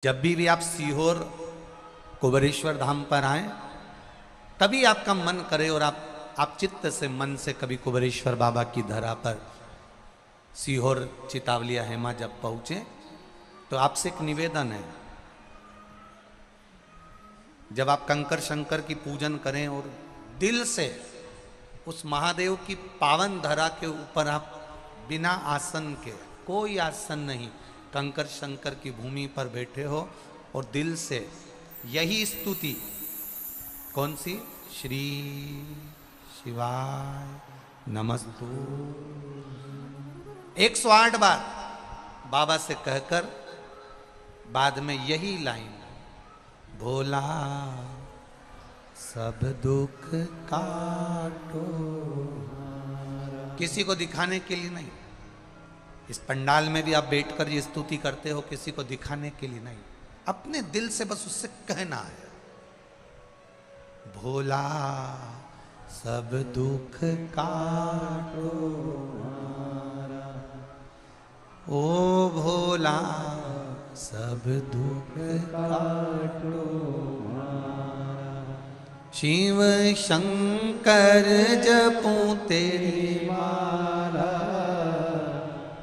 जब भी आप सीहोर कुबेरेश्वर धाम पर आए, तभी आपका मन करे और आप चित्त से मन से कभी कुबेरेश्वर बाबा की धरा पर सीहोर चितावलिया हेमा जब पहुंचे, तो आपसे एक निवेदन है, जब आप कंकर शंकर की पूजन करें और दिल से उस महादेव की पावन धरा के ऊपर आप बिना आसन के, कोई आसन नहीं, कंकर शंकर की भूमि पर बैठे हो और दिल से यही स्तुति, कौन सी, श्री शिवाय नमस्तु 108 बार बाबा से कहकर बाद में यही लाइन, भोला सब दुख काटो, किसी को दिखाने के लिए नहीं। इस पंडाल में भी आप बैठकर ये स्तुति करते हो, किसी को दिखाने के लिए नहीं, अपने दिल से बस उससे कहना है, भोला सब दुख काटो, ओ भोला सब दुख काटो, शिव शंकर जपूं तेरी माला,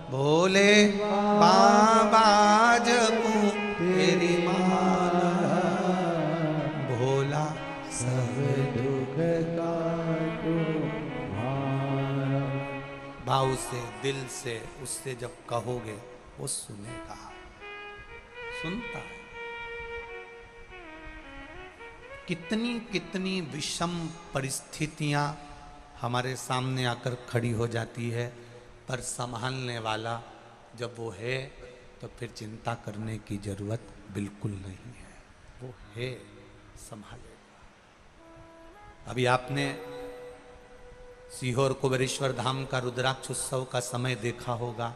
भोले बाबा जपूं तेरी माला, भोला सब दुख काटो मारा। भाव से, दिल से, उससे जब कहोगे वो सुनेगा, सुनता है। कितनी कितनी विषम परिस्थितियां हमारे सामने आकर खड़ी हो जाती है, पर संभालने वाला जब वो है तो फिर चिंता करने की जरूरत बिल्कुल नहीं है, वो है, संभालेगा। अभी आपने सीहोर कुबेरेश्वर धाम का रुद्राक्ष उत्सव का समय देखा होगा,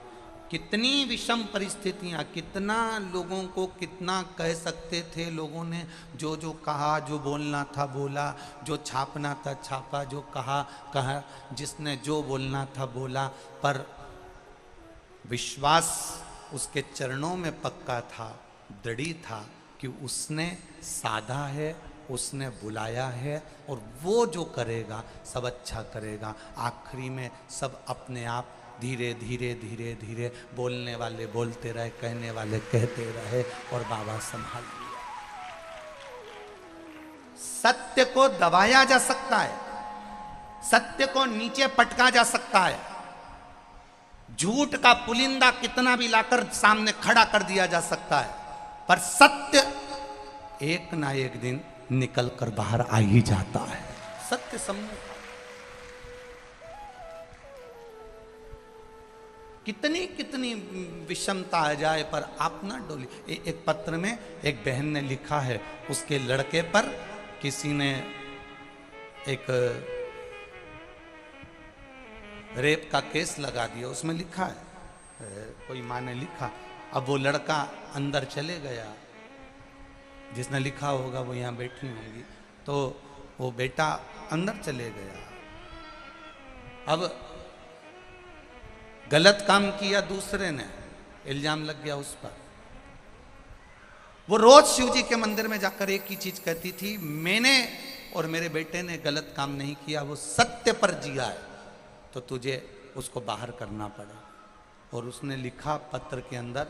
कितनी विषम परिस्थितियां, कितना लोगों को कितना कह सकते थे लोगों ने, जो जो कहा, जो बोलना था बोला, जो छापना था छापा, जो कहा कहा, जिसने जो बोलना था बोला, पर विश्वास उसके चरणों में पक्का था, दृढ़ था कि उसने साधा है, उसने बुलाया है और वो जो करेगा सब अच्छा करेगा। आखिरी में सब अपने आप धीरे धीरे धीरे धीरे, बोलने वाले बोलते रहे, कहने वाले कहते रहे और बाबा संभाल लिया। सत्य को दबाया जा सकता है, सत्य को नीचे पटका जा सकता है, झूठ का पुलिंदा कितना भी लाकर सामने खड़ा कर दिया जा सकता है, पर सत्य एक ना एक दिन निकल कर बाहर आ ही जाता है। सत्य सम्मुख, कितनी कितनी विषमता आ जाए पर आप ना डोली। एक पत्र में एक बहन ने लिखा है, उसके लड़के पर किसी ने एक रेप का केस लगा दिया, उसमें लिखा है, कोई माँ ने लिखा, अब वो लड़का अंदर चले गया, जिसने लिखा होगा वो यहाँ बैठी होंगी, तो वो बेटा अंदर चले गया, अब गलत काम किया दूसरे ने, इल्जाम लग गया उस पर। वो रोज शिव जी के मंदिर में जाकर एक ही चीज कहती थी, मैंने और मेरे बेटे ने गलत काम नहीं किया, वो सत्य पर जिया है, तो तुझे उसको बाहर करना पड़ा। और उसने लिखा पत्र के अंदर,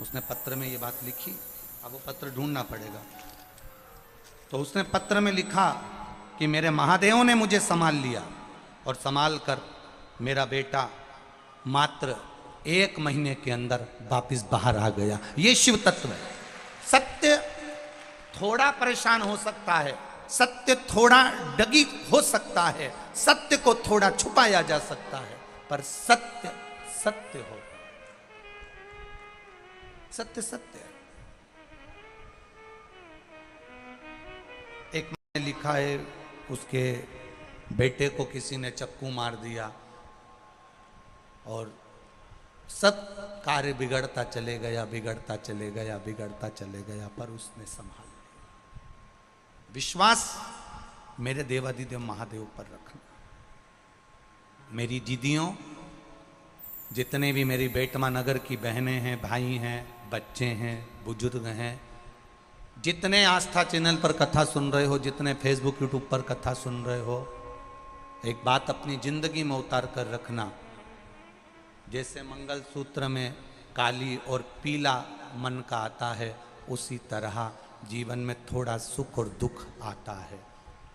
उसने पत्र में ये बात लिखी, अब वो पत्र ढूंढना पड़ेगा, तो उसने पत्र में लिखा कि मेरे महादेव ने मुझे संभाल लिया और संभाल कर मेरा बेटा मात्र 1 महीने के अंदर वापिस बाहर आ गया। ये शिव तत्व है। सत्य थोड़ा परेशान हो सकता है, सत्य थोड़ा डगी हो सकता है, सत्य को थोड़ा छुपाया जा सकता है, पर सत्य सत्य हो, सत्य सत्य है। एक ने लिखा है, उसके बेटे को किसी ने चक्कू मार दिया और सब कार्य बिगड़ता चले गया, बिगड़ता चले गया, बिगड़ता चले गया, पर उसने संभाल लिया। विश्वास मेरे देवाधिदेव महादेव पर रखना। मेरी दीदियों, जितने भी मेरी बेटमा नगर की बहनें हैं, भाई हैं, बच्चे हैं, बुजुर्ग हैं, जितने आस्था चैनल पर कथा सुन रहे हो, जितने फेसबुक यूट्यूब पर कथा सुन रहे हो, एक बात अपनी जिंदगी में उतार कर रखना। जैसे मंगलसूत्र में काली और पीला मन का आता है, उसी तरह जीवन में थोड़ा सुख और दुख आता है।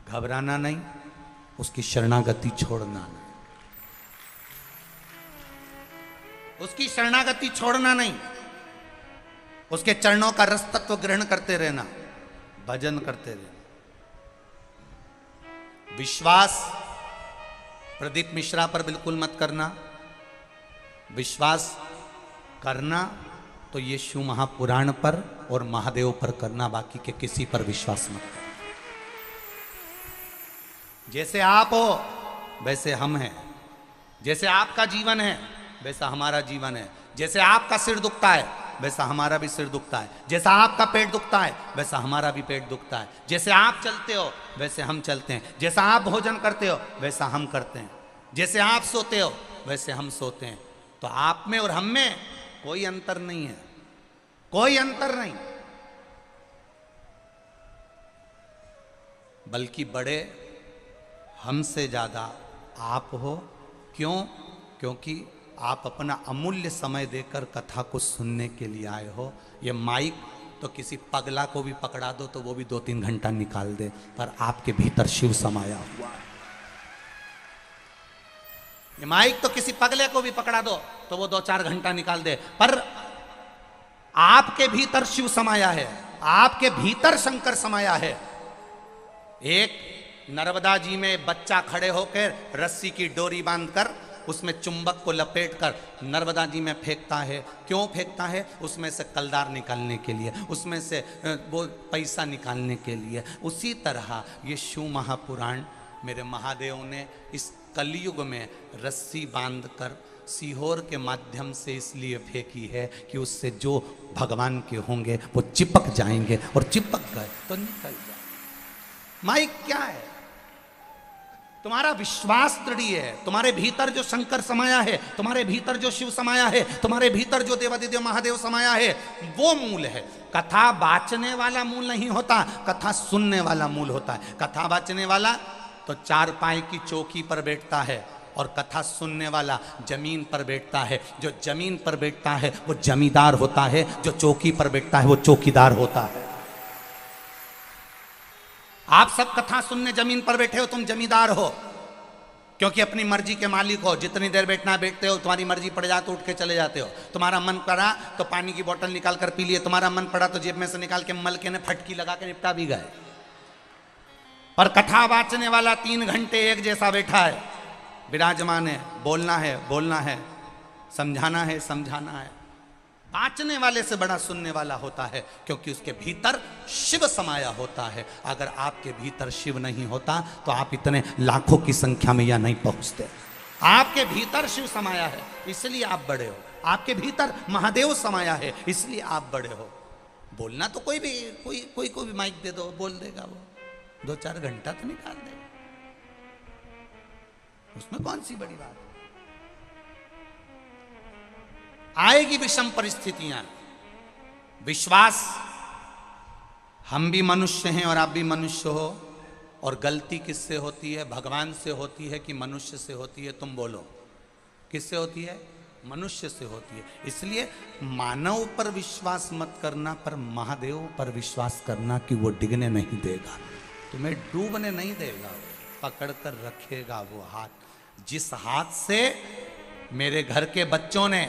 घबराना नहीं, उसकी शरणागति छोड़ना नहीं, उसकी शरणागति छोड़ना नहीं, उसके चरणों का रस तत्व ग्रहण करते रहना, भजन करते रहना। विश्वास प्रदीप मिश्रा पर बिल्कुल मत करना। विश्वास करना तो ये शिव महापुराण पर और महादेव पर करना, बाकी के किसी पर विश्वास मत करना। जैसे आप हो वैसे हम हैं, जैसे आपका जीवन है वैसा हमारा जीवन है, जैसे आपका सिर दुखता है वैसा हमारा भी सिर दुखता है, जैसा आपका पेट दुखता है वैसा हमारा भी पेट दुखता है, जैसे आप चलते हो वैसे हम चलते हैं, जैसा आप भोजन करते हो वैसा हम करते हैं, जैसे आप सोते हो वैसे हम सोते हैं। तो आप में और हम में कोई अंतर नहीं है, कोई अंतर नहीं, बल्कि बड़े हमसे ज्यादा आप हो। क्यों? क्योंकि आप अपना अमूल्य समय देकर कथा को सुनने के लिए आए हो। ये माइक तो किसी पगला को भी पकड़ा दो तो वो भी 2-3 घंटा निकाल दे, पर आपके भीतर शिव समाया हुआ है। ये माइक तो किसी पगले को भी पकड़ा दो तो वो 2-4 घंटा निकाल दे, पर आपके भीतर शिव समाया है, आपके भीतर शंकर समाया है। एक नर्मदा जी में बच्चा खड़े होकर रस्सी की डोरी बांधकर उसमें चुंबक को लपेटकर नर्मदा जी में फेंकता है। क्यों फेंकता है? उसमें से कलदार निकालने के लिए, उसमें से वो पैसा निकालने के लिए। उसी तरह ये शिव महापुराण मेरे महादेव ने इस कलयुग में रस्सी बांधकर सीहोर के माध्यम से इसलिए फेंकी है कि उससे जो भगवान के होंगे वो चिपक जाएंगे, और चिपक गए तो निकल जाए। माइक क्या है? तुम्हारा विश्वास दृढ़ है, तुम्हारे भीतर जो शंकर समाया है, तुम्हारे भीतर जो शिव समाया है, तुम्हारे भीतर जो देवादिदेव महादेव समाया है, वो मूल है। कथा बाचने वाला मूल नहीं होता, कथा सुनने वाला मूल होता है। कथा बाचने वाला तो 4 पाए की चौकी पर बैठता है, और कथा सुनने वाला जमीन पर बैठता है। जो जमीन पर बैठता है वो जमींदार होता है, जो चौकी पर बैठता है वो चौकीदार होता है। आप सब कथा सुनने जमीन पर बैठे हो, तुम जमींदार हो, क्योंकि अपनी मर्जी के मालिक हो। जितनी देर बैठना बैठते हो, तुम्हारी मर्जी पड़ जाए तो उठ के चले जाते हो। तुम्हारा मन पड़ा तो पानी की बोतल निकाल कर पी लिए, तुम्हारा मन पड़ा तो जेब में से निकाल के मल के ने फटकी लगा के निपटा भी गए। पर कथा वाचने वाला 3 घंटे एक जैसा बैठा है, विराजमान है, बोलना है बोलना है, समझाना है समझाना है। बाचने वाले से बड़ा सुनने वाला होता है, क्योंकि उसके भीतर शिव समाया होता है। अगर आपके भीतर शिव नहीं होता तो आप इतने लाखों की संख्या में या नहीं पहुंचते। आपके भीतर शिव समाया है इसलिए आप बड़े हो, आपके भीतर महादेव समाया है इसलिए आप बड़े हो। बोलना तो कोई को भी माइक दे दो, बोल देगा, वो 2-4 घंटा तो निकाल देगा, उसमें कौन सी बड़ी बात। आएगी विषम परिस्थितियां, विश्वास, हम भी मनुष्य हैं और आप भी मनुष्य हो, और गलती किससे होती है? भगवान से होती है कि मनुष्य से होती है? तुम बोलो, किससे होती है? मनुष्य से होती है। इसलिए मानव पर विश्वास मत करना, पर महादेव पर विश्वास करना कि वो डिगने नहीं देगा, तुम्हें डूबने नहीं देगा, पकड़ कर रखेगा वो हाथ। जिस हाथ से मेरे घर के बच्चों ने,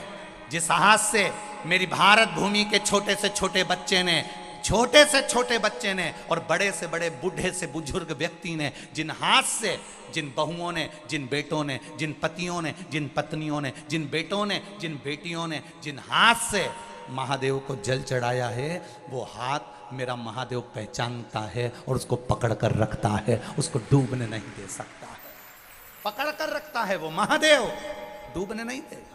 जिस हाथ से मेरी भारत भूमि के छोटे से छोटे बच्चे ने, छोटे से छोटे बच्चे ने, और बड़े से बड़े बूढ़े से बुजुर्ग व्यक्ति ने, जिन हाथ से, जिन बहुओं ने, जिन बेटों ने, जिन पतियों ने, जिन पत्नियों ने, जिन बेटों ने, जिन बेटियों ने, जिन हाथ से महादेव को जल चढ़ाया है, वो हाथ मेरा महादेव पहचानता है और उसको पकड़ कर रखता है, उसको डूबने नहीं दे सकता है। पकड़ कर रखता है वो महादेव, डूबने नहीं देगा।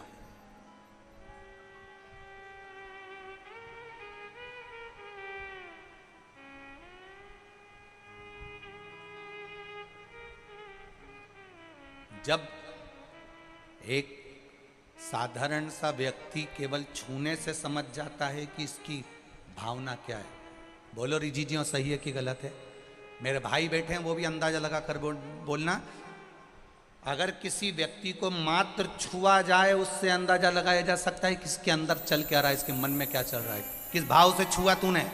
जब एक साधारण सा व्यक्ति केवल छूने से समझ जाता है कि इसकी भावना क्या है। बोलो रिजी जी, सही है कि गलत है? मेरे भाई बैठे हैं, वो भी अंदाजा लगा कर बोलना। अगर किसी व्यक्ति को मात्र छुआ जाए, उससे अंदाजा लगाया जा सकता है किसके अंदर चल क्या रहा है, इसके मन में क्या चल रहा है, किस भाव से छुआ तूने।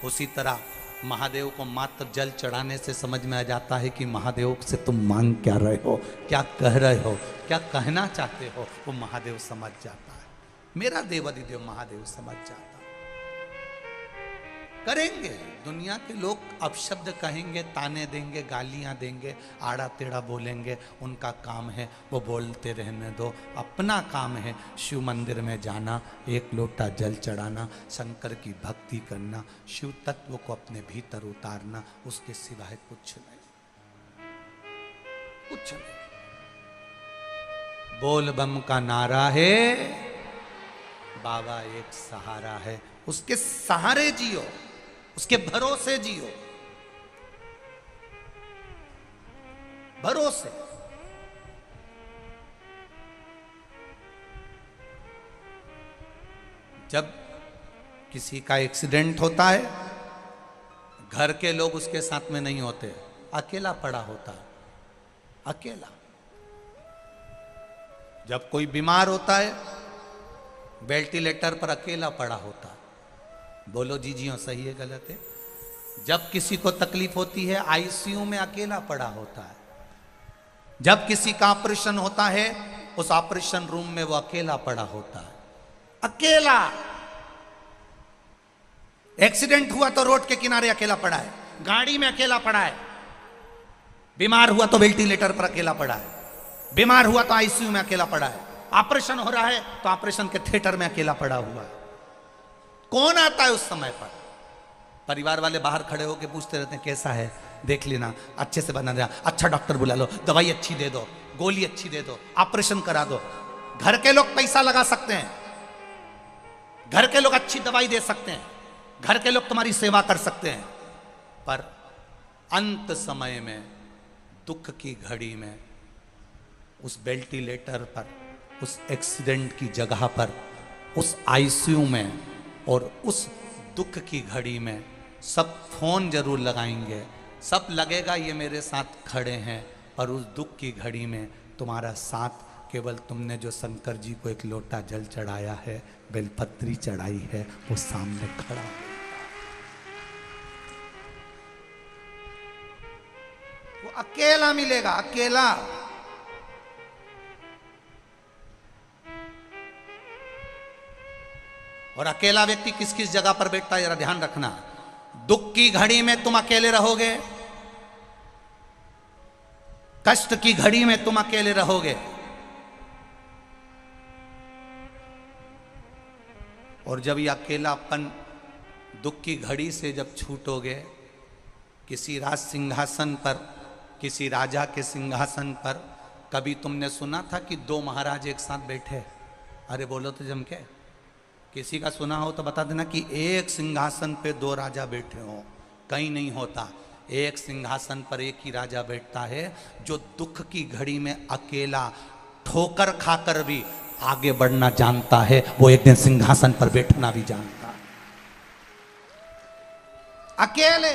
उसी तरह महादेव को मात्र जल चढ़ाने से समझ में आ जाता है कि महादेव से तुम मांग क्या रहे हो, क्या कह रहे हो, क्या कहना चाहते हो, वो महादेव समझ जाता है। मेरा देवादिदेव महादेव समझ जाता है। करेंगे, दुनिया के लोग अपशब्द कहेंगे, ताने देंगे, गालियां देंगे, आड़ा टेढ़ा बोलेंगे, उनका काम है, वो बोलते रहने दो। अपना काम है शिव मंदिर में जाना, एक लोटा जल चढ़ाना, शंकर की भक्ति करना, शिव तत्व को अपने भीतर उतारना, उसके सिवाय कुछ नहीं, कुछ नहीं। बोल बम का नारा है, बाबा एक सहारा है, उसके सहारे जियो, उसके भरोसे जियो, भरोसे। जब किसी का एक्सीडेंट होता है, घर के लोग उसके साथ में नहीं होते, अकेला पड़ा होता है, अकेला। जब कोई बीमार होता है, वेंटिलेटर पर अकेला पड़ा होता है। बोलो जी जी, सही है गलत है? जब किसी को तकलीफ होती है, आईसीयू में अकेला पड़ा होता है। जब किसी का ऑपरेशन होता है, उस ऑपरेशन रूम में वो अकेला पड़ा होता है, अकेला। एक्सीडेंट हुआ तो रोड के किनारे अकेला पड़ा है, गाड़ी में अकेला पड़ा है। बीमार हुआ तो वेंटिलेटर पर अकेला पड़ा है, बीमार हुआ तो आईसीयू में अकेला पड़ा है, ऑपरेशन हो रहा है तो ऑपरेशन के थिएटर में अकेला पड़ा हुआ है। कौन आता है उस समय पर? परिवार वाले बाहर खड़े होकर पूछते रहते हैं कैसा है, देख लेना, अच्छे से बना देना, अच्छा डॉक्टर बुला लो, दवाई अच्छी दे दो, गोली अच्छी दे दो, ऑपरेशन करा दो। घर के लोग पैसा लगा सकते हैं, घर के लोग अच्छी दवाई दे सकते हैं, घर के लोग तुम्हारी सेवा कर सकते हैं, पर अंत समय में, दुख की घड़ी में, उस वेंटिलेटर पर, उस एक्सीडेंट की जगह पर, उस आईसीयू में और उस दुख की घड़ी में सब फोन जरूर लगाएंगे, सब लगेगा ये मेरे साथ खड़े हैं, पर उस दुख की घड़ी में तुम्हारा साथ केवल तुमने जो शंकर जी को एक लोटा जल चढ़ाया है, बेलपत्री चढ़ाई है, वो सामने खड़ा है। वो अकेला मिलेगा, अकेला। और अकेला व्यक्ति किस किस जगह पर बैठता है जरा ध्यान रखना। दुख की घड़ी में तुम अकेले रहोगे, कष्ट की घड़ी में तुम अकेले रहोगे, और जब ये अकेलापन दुख की घड़ी से जब छूटोगे, किसी राज सिंहासन पर, किसी राजा के सिंहासन पर, कभी तुमने सुना था कि दो महाराज एक साथ बैठे? अरे बोलो तो जम के, किसी का सुना हो तो बता देना कि एक सिंहासन पे दो राजा बैठे हो। कहीं नहीं होता, एक सिंहासन पर एक ही राजा बैठता है, जो दुख की घड़ी में अकेला ठोकर खाकर भी आगे बढ़ना जानता है, वो एक दिन सिंहासन पर बैठना भी जानता है। अकेले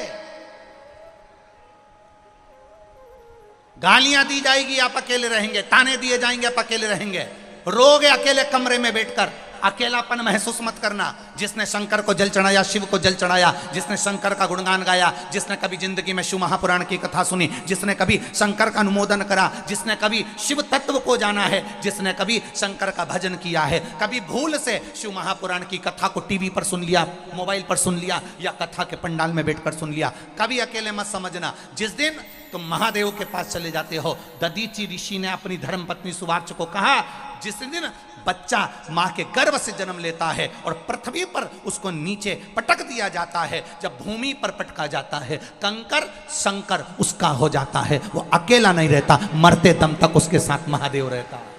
गालियां दी जाएगी, आप अकेले रहेंगे, ताने दिए जाएंगे, आप अकेले रहेंगे, रोगे अकेले कमरे में बैठकर। अकेलापन महसूस मत करना। जिसने शंकर को जल चढ़ाया, शिव को जल चढ़ाया, जिसने शंकर का गुणगान गाया, जिसने कभी जिंदगी में शिव महापुराण की कथा सुनी, जिसने कभी शंकर का अनुमोदन करा, जिसने कभी शिव तत्व को जाना है, जिसने कभी शंकर का भजन किया है, कभी भूल से शिव महापुराण की कथा को टीवी पर सुन लिया, मोबाइल पर सुन लिया, या कथा के पंडाल में बैठकर सुन लिया, कभी अकेले मत समझना। जिस दिन तुम महादेव के पास चले जाते हो, दधीचि ऋषि ने अपनी धर्मपत्नी सुवार्च को कहा, जिस दिन बच्चा मां के गर्भ से जन्म लेता है और पृथ्वी पर उसको नीचे पटक दिया जाता है, जब भूमि पर पटका जाता है, कंकर शंकर उसका हो जाता है, वो अकेला नहीं रहता, मरते दम तक उसके साथ महादेव रहता है।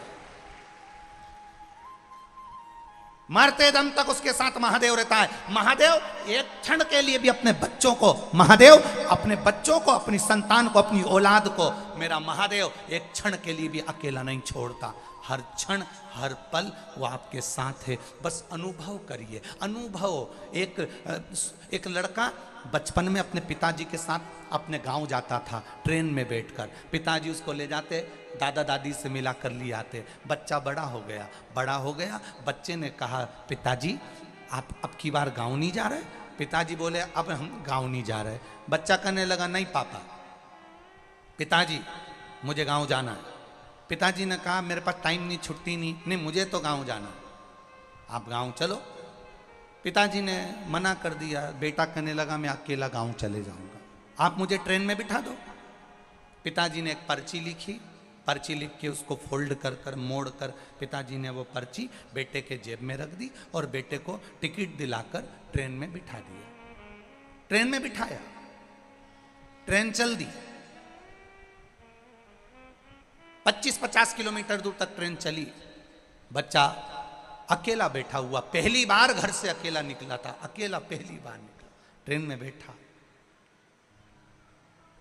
मरते दम तक उसके साथ महादेव रहता है। महादेव एक क्षण के लिए भी अपने बच्चों को, महादेव अपने बच्चों को, अपनी संतान को, अपनी औलाद को, मेरा महादेव एक क्षण के लिए भी अकेला नहीं छोड़ता। हर क्षण हर पल वो आपके साथ है। बस अनुभव करिए, अनुभव। एक लड़का बचपन में अपने पिताजी के साथ अपने गांव जाता था ट्रेन में बैठकर। पिताजी उसको ले जाते, दादा दादी से मिला कर लिए आते। बच्चा बड़ा हो गया। बच्चे ने कहा, पिताजी आप अब की बार गांव नहीं जा रहे? पिताजी बोले, अब हम गांव नहीं जा रहे। बच्चा कहने लगा, नहीं पापा, पिताजी मुझे गांव जाना है। पिताजी ने कहा, मेरे पास टाइम नहीं, छुट्टी नहीं, मुझे तो गांव जाना, आप गांव चलो। पिताजी ने मना कर दिया। बेटा कहने लगा, मैं अकेला गांव चले जाऊंगा, आप मुझे ट्रेन में बिठा दो। पिताजी ने एक पर्ची लिखी, पर्ची लिख के उसको फोल्ड कर कर मोड़ कर पिताजी ने वो पर्ची बेटे के जेब में रख दी और बेटे को टिकट दिलाकर ट्रेन में बिठा दिया। ट्रेन में बिठाया, ट्रेन चल दी। 25-50 किलोमीटर दूर तक ट्रेन चली। बच्चा अकेला बैठा हुआ, पहली बार घर से अकेला निकला था, अकेला पहली बार निकला, ट्रेन में बैठा।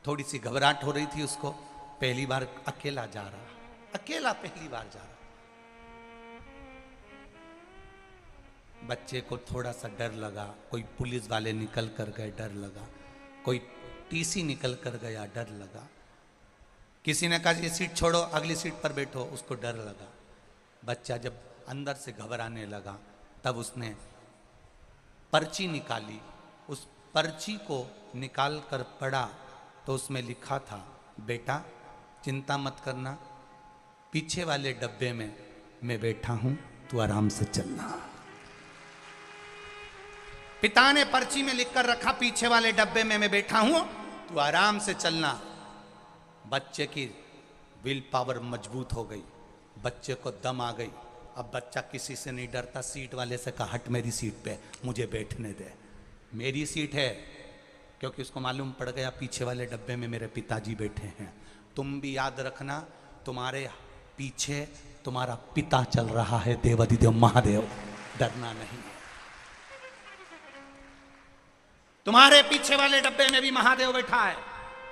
थोड़ी सी घबराहट हो रही थी उसको, पहली बार अकेला जा रहा, अकेला पहली बार जा रहा। बच्चे को थोड़ा सा डर लगा, कोई पुलिस वाले निकल कर गए, डर लगा, कोई टीसी निकल कर गया, डर लगा। किसी ने कहा, ये सीट छोड़ो, अगली सीट पर बैठो, उसको डर लगा। बच्चा जब अंदर से घबराने लगा तब उसने पर्ची निकाली। उस पर्ची को निकाल कर पढ़ा तो उसमें लिखा था, बेटा चिंता मत करना, पीछे वाले डब्बे में मैं बैठा हूं, तू आराम से चलना। पिता ने पर्ची में लिखकर रखा, पीछे वाले डब्बे में मैं बैठा हूं, तू आराम से चलना। बच्चे की विल पावर मजबूत हो गई, बच्चे को दम आ गई। अब बच्चा किसी से नहीं डरता। सीट वाले से कहा, हट मेरी सीट पे, मुझे बैठने दे, मेरी सीट है, क्योंकि उसको मालूम पड़ गया पीछे वाले डब्बे में मेरे पिताजी बैठे हैं। तुम भी याद रखना, तुम्हारे पीछे तुम्हारा पिता चल रहा है, देवाधिदेव महादेव, डरना नहीं। तुम्हारे पीछे वाले डब्बे में भी महादेव बैठा है,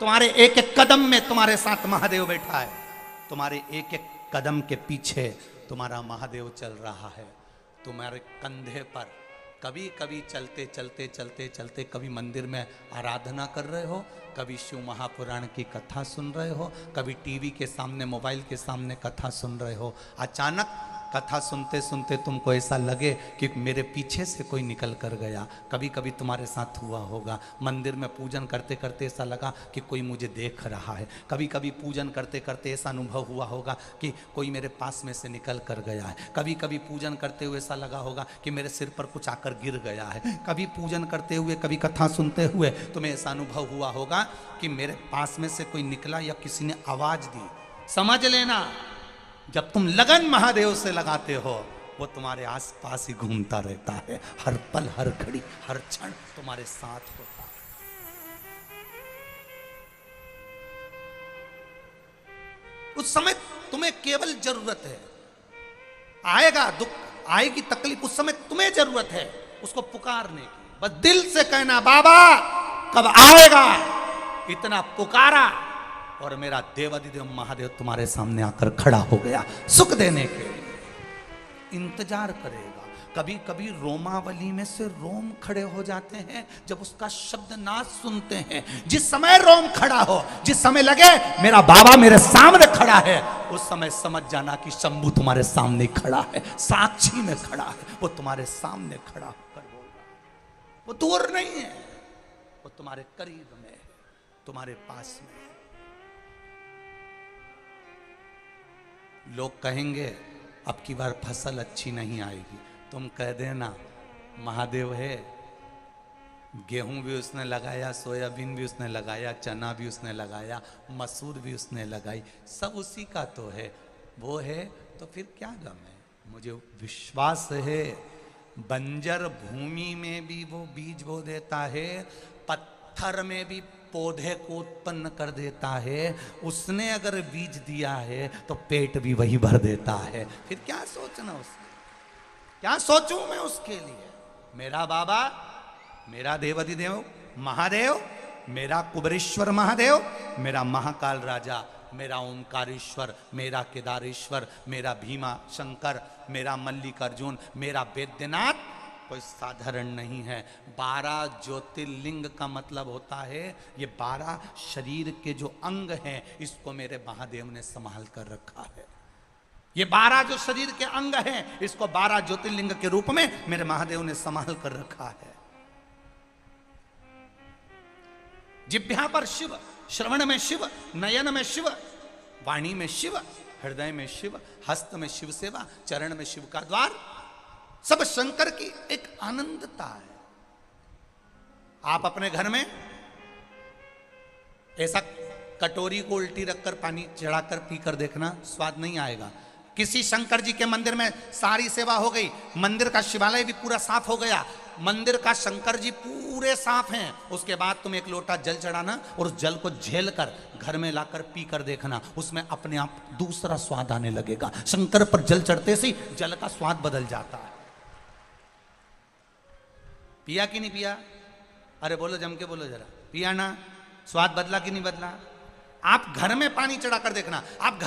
तुम्हारे एक एक कदम में तुम्हारे साथ महादेव बैठा है, तुम्हारे एक एक कदम के पीछे तुम्हारा महादेव चल रहा है। तुम्हारे कंधे पर कभी कभी चलते चलते चलते चलते कभी मंदिर में आराधना कर रहे हो, कभी शिव महापुराण की कथा सुन रहे हो, कभी टीवी के सामने, मोबाइल के सामने कथा सुन रहे हो। अचानक कथा सुनते सुनते तुमको ऐसा लगे कि मेरे पीछे से कोई निकल कर गया। कभी कभी तुम्हारे साथ हुआ होगा, मंदिर में पूजन करते करते ऐसा लगा कि कोई मुझे देख रहा है। कभी कभी पूजन करते करते ऐसा अनुभव हुआ होगा कि कोई मेरे पास में से निकल कर गया है। कभी कभी पूजन करते हुए ऐसा लगा होगा कि मेरे सिर पर कुछ आकर गिर गया है। कभी पूजन करते हुए, कभी कथा सुनते हुए तुम्हें ऐसा अनुभव हुआ होगा कि मेरे पास में से कोई निकला या किसी ने आवाज दी। समझ लेना, जब तुम लगन महादेव से लगाते हो, वो तुम्हारे आसपास ही घूमता रहता है, हर पल, हर घड़ी, हर क्षण तुम्हारे साथ होता है। उस समय तुम्हें केवल जरूरत है, आएगा दुख, आएगी तकलीफ, उस समय तुम्हें जरूरत है उसको पुकारने की। बस दिल से कहना, बाबा कब आएगा, इतना पुकारा और मेरा देवाधिदेव महादेव तुम्हारे सामने आकर खड़ा हो गया, सुख देने के लिए इंतजार करेगा। कभी कभी रोमावली में से रोम खड़े हो जाते हैं जब उसका शब्द ना सुनते हैं। जिस समय रोम खड़ा हो, जिस समय लगे मेरा बाबा मेरे सामने खड़ा है, उस समय समझ जाना कि शंभू तुम्हारे सामने खड़ा है, साक्षी में खड़ा है, वो तुम्हारे सामने खड़ा होकर बोल रहा है। वो दूर नहीं है, वो तुम्हारे करीब में है, तुम्हारे पास में है। लोग कहेंगे अब की बार फसल अच्छी नहीं आएगी, तुम कह देना महादेव है, गेहूं भी उसने लगाया, सोयाबीन भी उसने लगाया, चना भी उसने लगाया, मसूर भी उसने लगाई, सब उसी का तो है, वो है तो फिर क्या गम है। मुझे विश्वास है बंजर भूमि में भी वो बीज बो देता है, पत्थर में भी पौधे को उत्पन्न कर देता है। उसने अगर बीज दिया है तो पेट भी वही भर देता है, फिर क्या सोचना उसने। क्या सोचूं मैं उसके लिए? मेरा बाबा, मेरा देवाधिदेव महादेव, मेरा कुबेरेश्वर महादेव, मेरा महाकाल राजा, मेरा ओंकारेश्वर, मेरा केदारेश्वर, मेरा भीमा शंकर, मेरा मल्लिकार्जुन, मेरा वैद्यनाथ कोई साधारण नहीं है। 12 ज्योतिर्लिंग का मतलब होता है ये 12 शरीर के जो अंग हैं, इसको मेरे महादेव ने संभाल कर रखा है। ये 12 जो शरीर के अंग हैं, इसको 12 ज्योतिर्लिंग के रूप में मेरे महादेव ने संभाल कर रखा है। जिह्वा पर शिव, श्रवण में शिव, नयन में शिव, वाणी में शिव, हृदय में शिव, हस्त में शिव सेवा, चरण में शिव का द्वार, सब शंकर की एक आनंदता है। आप अपने घर में ऐसा कटोरी को उल्टी रखकर पानी चढ़ाकर पीकर देखना, स्वाद नहीं आएगा। किसी शंकर जी के मंदिर में सारी सेवा हो गई, मंदिर का शिवालय भी पूरा साफ हो गया, मंदिर का शंकर जी पूरे साफ हैं, उसके बाद तुम एक लोटा जल चढ़ाना और उस जल को झेल कर घर में लाकर पी कर देखना, उसमें अपने आप दूसरा स्वाद आने लगेगा। शंकर पर जल चढ़ते से जल का स्वाद बदल जाता है। पिया कि नहीं पिया? अरे बोलो, जम के बोलो जरा, पिया ना? स्वाद बदला कि नहीं बदला? आप घर में पानी चढ़ा कर देखना, आप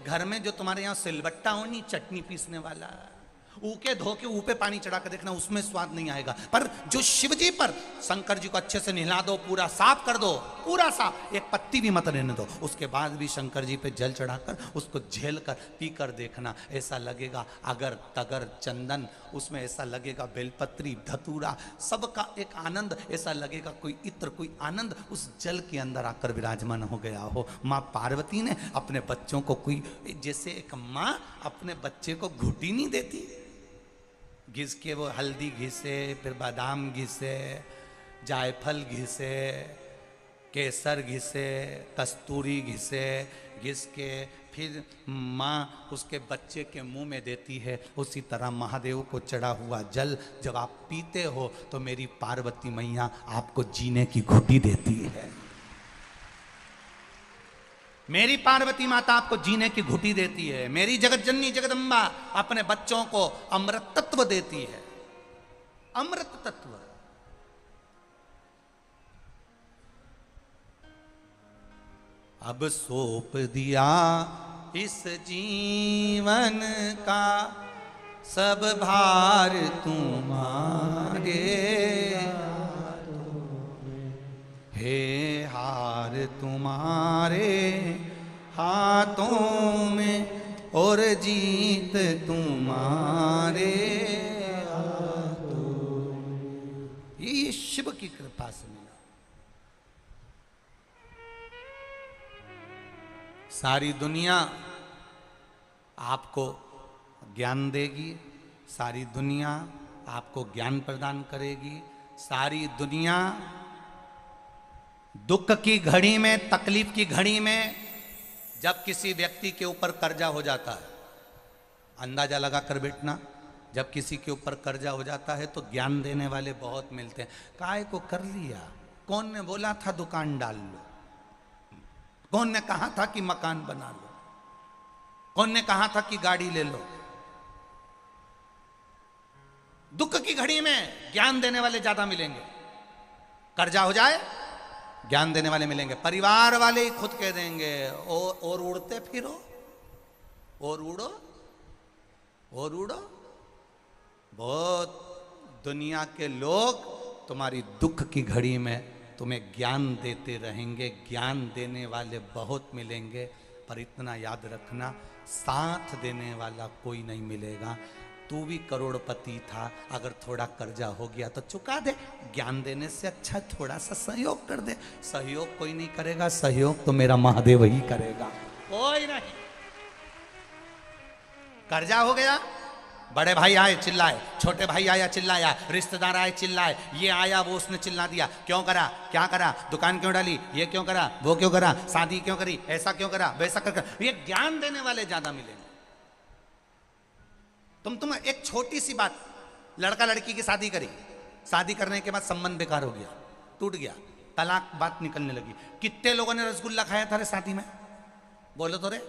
घर में जो तुम्हारे यहां सिलबट्टा हो नहीं, चटनी पीसने वाला, ऊके धो के ऊपे पानी चढ़ा कर देखना, उसमें स्वाद नहीं आएगा। पर जो शिव जी पर शंकर जी को अच्छे से नहला दो, पूरा साफ कर दो, पूरा साफ, एक पत्ती भी मत रहने दो, उसके बाद भी शंकर जी पे जल चढ़ाकर उसको झेल कर पी कर देखना, ऐसा लगेगा अगर तगर चंदन, उसमें ऐसा लगेगा बेलपत्री धतूरा, सबका एक आनंद, ऐसा लगेगा कोई इत्र, कोई आनंद उस जल के अंदर आकर विराजमान हो गया हो। माँ पार्वती ने अपने बच्चों को कोई, जैसे एक माँ अपने बच्चे को घुटी नहीं देती, घिस के वो हल्दी घिसे, फिर बादाम घिसे, जायफल घिसे, केसर घिसे, कस्तूरी घिसे, घिस के फिर माँ उसके बच्चे के मुंह में देती है, उसी तरह महादेव को चढ़ा हुआ जल जब आप पीते हो तो मेरी पार्वती मैया आपको जीने की घुटी देती है। मेरी पार्वती माता आपको जीने की घुटी देती है। मेरी जगत जननी जगदम्बा अपने बच्चों को अमृत तत्व देती है, अमृत तत्व। अब सौंप दिया इस जीवन का सब भार तुम्हारे, हे हार तुम्हारे हाथों में और जीत तुम्हारे हाथों में। ये शिव की कृपा से मिला। सारी दुनिया आपको ज्ञान देगी, सारी दुनिया आपको ज्ञान प्रदान करेगी, सारी दुनिया दुख की घड़ी में, तकलीफ की घड़ी में, जब किसी व्यक्ति के ऊपर कर्जा हो जाता है, अंदाजा लगा कर बैठना, जब किसी के ऊपर कर्जा हो जाता है तो ज्ञान देने वाले बहुत मिलते हैं। काय को कर लिया? कौन ने बोला था दुकान डाल लो? कौन ने कहा था कि मकान बना लो? कौन ने कहा था कि गाड़ी ले लो? दुख की घड़ी में ज्ञान देने वाले ज्यादा मिलेंगे। कर्जा हो जाए, ज्ञान देने वाले मिलेंगे। परिवार वाले ही खुद कह देंगे और उड़ते फिरो, और उड़ो, और उड़ो। बहुत दुनिया के लोग तुम्हारी दुख की घड़ी में तुम्हें ज्ञान देते रहेंगे, ज्ञान देने वाले बहुत मिलेंगे, पर इतना याद रखना, साथ देने वाला कोई नहीं मिलेगा। तू भी करोड़पति था, अगर थोड़ा कर्जा हो गया तो चुका दे, ज्ञान देने से अच्छा थोड़ा सा सहयोग कर दे। सहयोग कोई नहीं करेगा, सहयोग तो मेरा महादेव ही करेगा, कोई नहीं। कर्जा हो गया, बड़े भाई आए चिल्लाए, छोटे भाई आया चिल्लाया, रिश्तेदार आए चिल्लाए, ये आया वो उसने चिल्ला दिया, क्यों करा, क्या करा, दुकान क्यों डाली, ये क्यों करा, वो क्यों करा, शादी क्यों करी, ऐसा क्यों करा, वैसा कर। ये ज्ञान देने वाले ज्यादा मिलेंगे। तुम एक छोटी सी बात, लड़का लड़की की शादी करी, शादी करने के बाद संबंध बेकार हो गया, टूट गया, तलाक बात निकलने लगी। कितने लोगों ने रसगुल्ला खाया था रे शादी में? बोलो तो रे,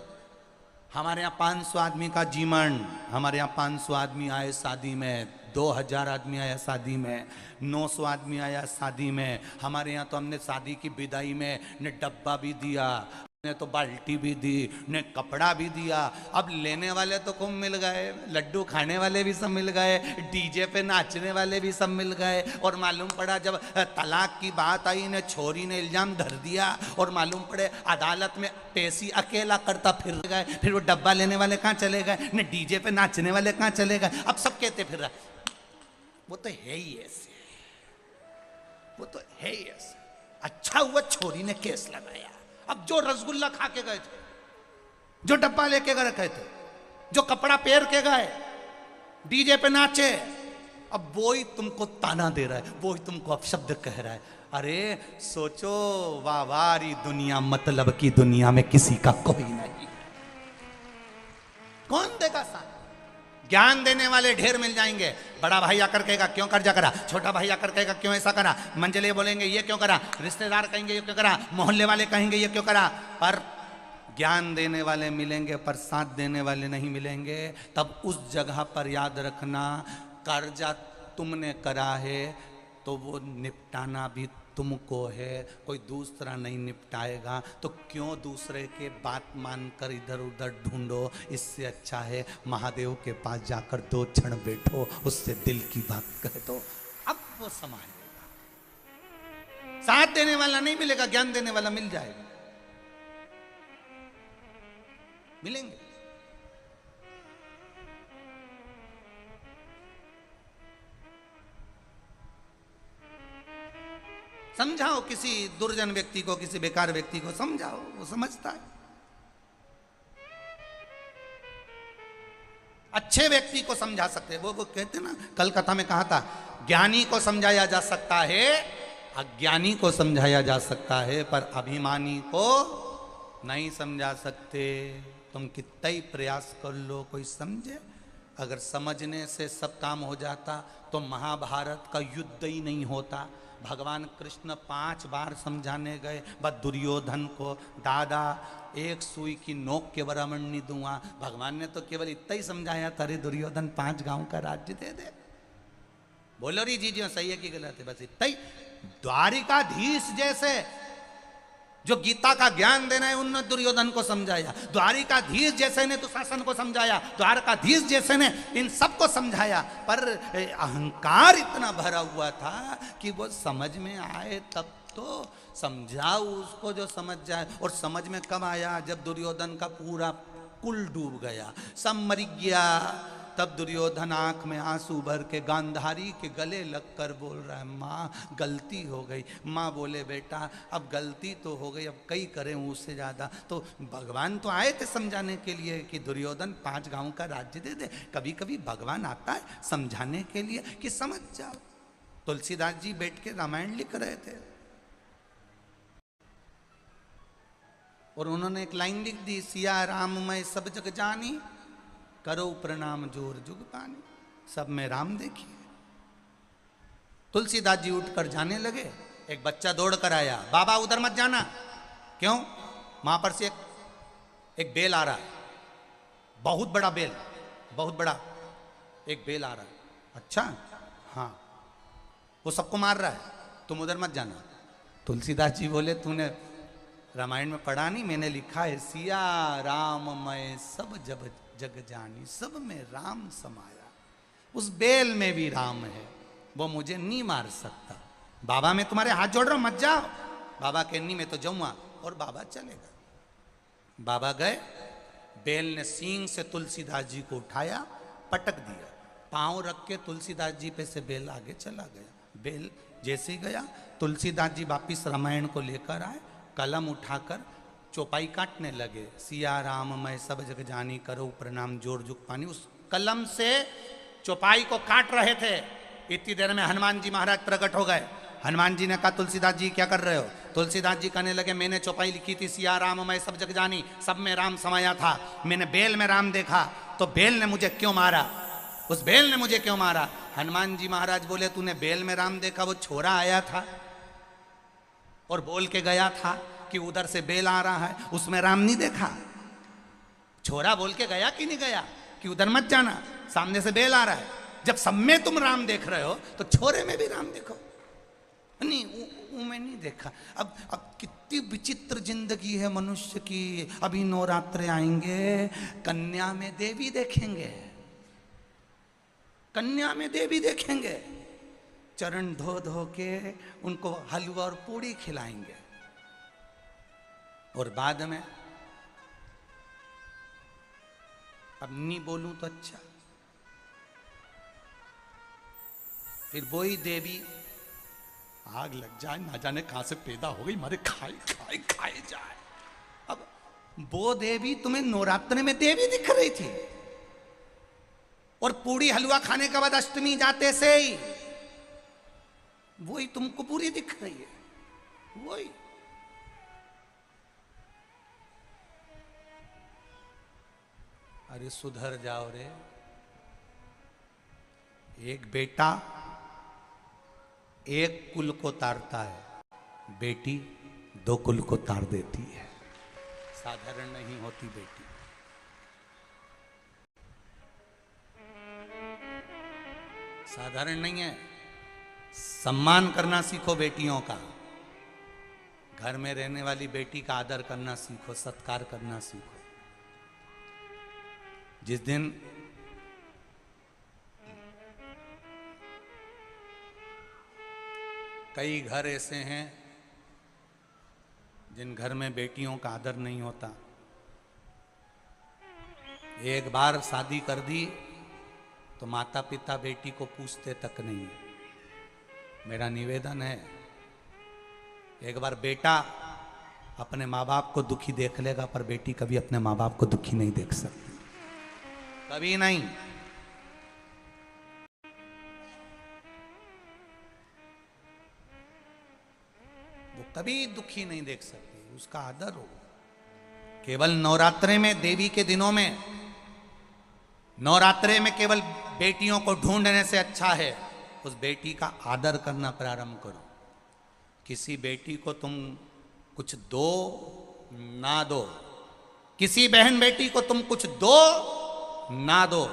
हमारे यहाँ 500 आदमी का जीवन, हमारे यहाँ 500 आदमी आए शादी में, 2000 आदमी आया शादी में, 900 आदमी आया शादी में। हमारे यहाँ तो हमने शादी की विदाई में ने डब्बा भी दिया, ने तो बाल्टी भी दी, ने कपड़ा भी दिया। अब लेने वाले तो खूब मिल गए, लड्डू खाने वाले भी सब मिल गए, डीजे पे नाचने वाले भी सब मिल गए। और मालूम पड़ा जब तलाक की बात आई ने छोरी ने इल्जाम धर दिया और मालूम पड़े अदालत में पेशी अकेला करता फिर गए। फिर वो डब्बा लेने वाले कहाँ चले गए, ने डीजे पे नाचने वाले कहाँ चले गए। अब सब कहते फिर वो तो है ही ऐसे, वो तो है ही ऐसे। अच्छा हुआ छोरी ने केस लगाया। अब जो रसगुल्ला खा के गए थे, जो डब्बा लेके गए थे, जो कपड़ा पहन के गए, डीजे पे नाचे, अब वो ही तुमको ताना दे रहा है, वो ही तुमको अपशब्द कह रहा है। अरे सोचो, वावारी दुनिया, मतलब की दुनिया में किसी का कोई नहीं। कौन देगा साथ? ज्ञान देने वाले ढेर मिल जाएंगे। बड़ा भाई आकर कहेगा क्यों कर्जा करा, छोटा भाई आकर कहेगा क्यों ऐसा करा, मंजले बोलेंगे ये क्यों करा, रिश्तेदार कहेंगे ये क्यों करा, मोहल्ले वाले कहेंगे ये क्यों करा। पर ज्ञान देने वाले मिलेंगे, पर साथ देने वाले नहीं मिलेंगे। तब उस जगह पर याद रखना, कर्जा तुमने करा है तो वो निपटाना भी तुमको है, कोई दूसरा नहीं निपटाएगा। तो क्यों दूसरे के बात मानकर इधर उधर ढूंढो। इससे अच्छा है महादेव के पास जाकर 2 क्षण बैठो, उससे दिल की बात कह दो, अब वो संभाल लेगा। साथ देने वाला नहीं मिलेगा, ज्ञान देने वाला मिल जाएगा, मिलेंगे। समझाओ किसी दुर्जन व्यक्ति को, किसी बेकार व्यक्ति को समझाओ, वो समझता है। अच्छे व्यक्ति को समझा सकते हैं। वो कहते ना, कल कथा में कहा था, ज्ञानी को समझाया जा सकता है, अज्ञानी को समझाया जा सकता है, पर अभिमानी को नहीं समझा सकते। तुम कितना ही प्रयास कर लो, कोई समझे? अगर समझने से सब काम हो जाता तो महाभारत का युद्ध ही नहीं होता। भगवान कृष्ण 5 बार समझाने गए, बस दुर्योधन को, दादा एक सुई की नोक के बराबर नहीं दूंगा। भगवान ने तो केवल इतना ही समझाया था, अरे दुर्योधन 5 गांव का राज्य दे दे। बोलो री जी सही है कि गलत है? बस इतना ही। द्वारिकाधीश जैसे जो गीता का ज्ञान देना है, उन्होंने दुर्योधन को समझाया। द्वारिकाधीश जैसे ने दुशासन को समझाया, द्वारकाधीश जैसे ने इन सबको समझाया। पर अहंकार इतना भरा हुआ था कि वो समझ में आए तब तो समझाओ उसको जो समझ जाए। और समझ में कब आया? जब दुर्योधन का पूरा कुल डूब गया, सब मर गया। तब दुर्योधन आंख में आंसू भर के गांधारी के गले लगकर बोल रहा है, माँ गलती हो गई। माँ बोले बेटा अब गलती तो हो गई, अब कई करें उससे ज़्यादा। तो भगवान तो आए थे समझाने के लिए कि दुर्योधन 5 गांव का राज्य दे दे। कभी कभी भगवान आता है समझाने के लिए कि समझ जाओ। तुलसीदास जी बैठ के रामायण लिख रहे थे और उन्होंने एक लाइन लिख दी, सिया राम मैं सब जग जानी, करो प्रणाम जोर जुग पानी। सब में राम देखिए। तुलसीदास जी उठकर जाने लगे, एक बच्चा दौड़ कर आया, बाबा उधर मत जाना। क्यों? वहां पर से एक बेल आ रहा है, बहुत बड़ा बेल, बहुत बड़ा एक बेल आ रहा है। अच्छा हाँ, वो सबको मार रहा है, तुम उधर मत जाना। तुलसीदास जी बोले तूने रामायण में पढ़ा नहीं? मैंने लिखा है, सिया राम मैं सब जब जग जानी, सब में राम समाया। उस बेल में भी राम है, वो मुझे नहीं मार सकता। बाबा मैं तुम्हारे हाथ जोड़ रहा हूं, मत जाओ। बाबा के नहीं मैं तो जाऊंगा। और बाबा चले गए। बाबा गए, बेल ने सींग से तुलसीदास जी को उठाया, पटक दिया, पांव रख के तुलसीदास जी पे से बेल आगे चला गया। बेल जैसे ही गया, तुलसीदास जी वापिस रामायण को लेकर आए, कलम उठाकर चौपाई काटने लगे। सिया राम मैं सब जग जानी, करो प्रणाम जोर जुग पानी। उस कलम से चौपाई को काट रहे थे, इतनी देर में हनुमान जी महाराज प्रकट हो गए। हनुमान जी ने कहा तुलसीदास जी क्या कर रहे हो? तुलसीदास जी कहने लगे मैंने चौपाई लिखी थी, सिया राम मैं सब जग जानी, सब में राम समाया था। मैंने बेल में राम देखा, तो बेल ने मुझे क्यों मारा? उस बेल ने मुझे क्यों मारा? हनुमान जी महाराज बोले तूने बेल में राम देखा? वो छोरा आया था और बोल के गया था कि उधर से बेल आ रहा है, उसमें राम नहीं देखा। छोरा बोल के गया कि नहीं गया कि उधर मत जाना, सामने से बेल आ रहा है। जब सब में तुम राम देख रहे हो तो छोरे में भी राम देखो। नहीं वो मैं नहीं देखा। अब कितनी विचित्र जिंदगी है मनुष्य की। अभी नवरात्रे आएंगे, कन्या में देवी देखेंगे, कन्या में देवी देखेंगे, चरण धो धो के उनको हलवा और पूड़ी खिलाएंगे, और बाद में अब नहीं बोलूं तो अच्छा, फिर वही देवी आग लग जाए, ना जाने कहां से पैदा हो गई, मारे खाए खाए खाए जाए। अब वो देवी तुम्हें नवरात्रि में देवी दिख रही थी, और पूरी हलवा खाने के बाद अष्टमी जाते से ही वही तुमको पूरी दिख रही है। वही अरे सुधर जाओ रे। एक बेटा एक कुल को तारता है, बेटी दो कुल को तार देती है। साधारण नहीं होती बेटी। साधारण नहीं है। सम्मान करना सीखो बेटियों का। घर में रहने वाली बेटी का आदर करना सीखो, सत्कार करना सीखो। जिस दिन कई घर ऐसे हैं जिन घर में बेटियों का आदर नहीं होता। एक बार शादी कर दी तो माता पिता बेटी को पूछते तक नहीं। मेरा निवेदन है, एक बार बेटा अपने माँ बाप को दुखी देख लेगा, पर बेटी कभी अपने माँ बाप को दुखी नहीं देख सकती, कभी नहीं। वो कभी दुखी नहीं देख सकती, उसका आदर हो। केवल नवरात्रे में, देवी के दिनों में, नवरात्रे में केवल बेटियों को ढूंढने से अच्छा है उस बेटी का आदर करना प्रारंभ करो। किसी बेटी को तुम कुछ दो ना दो, किसी बहन बेटी को तुम कुछ दो ना दो,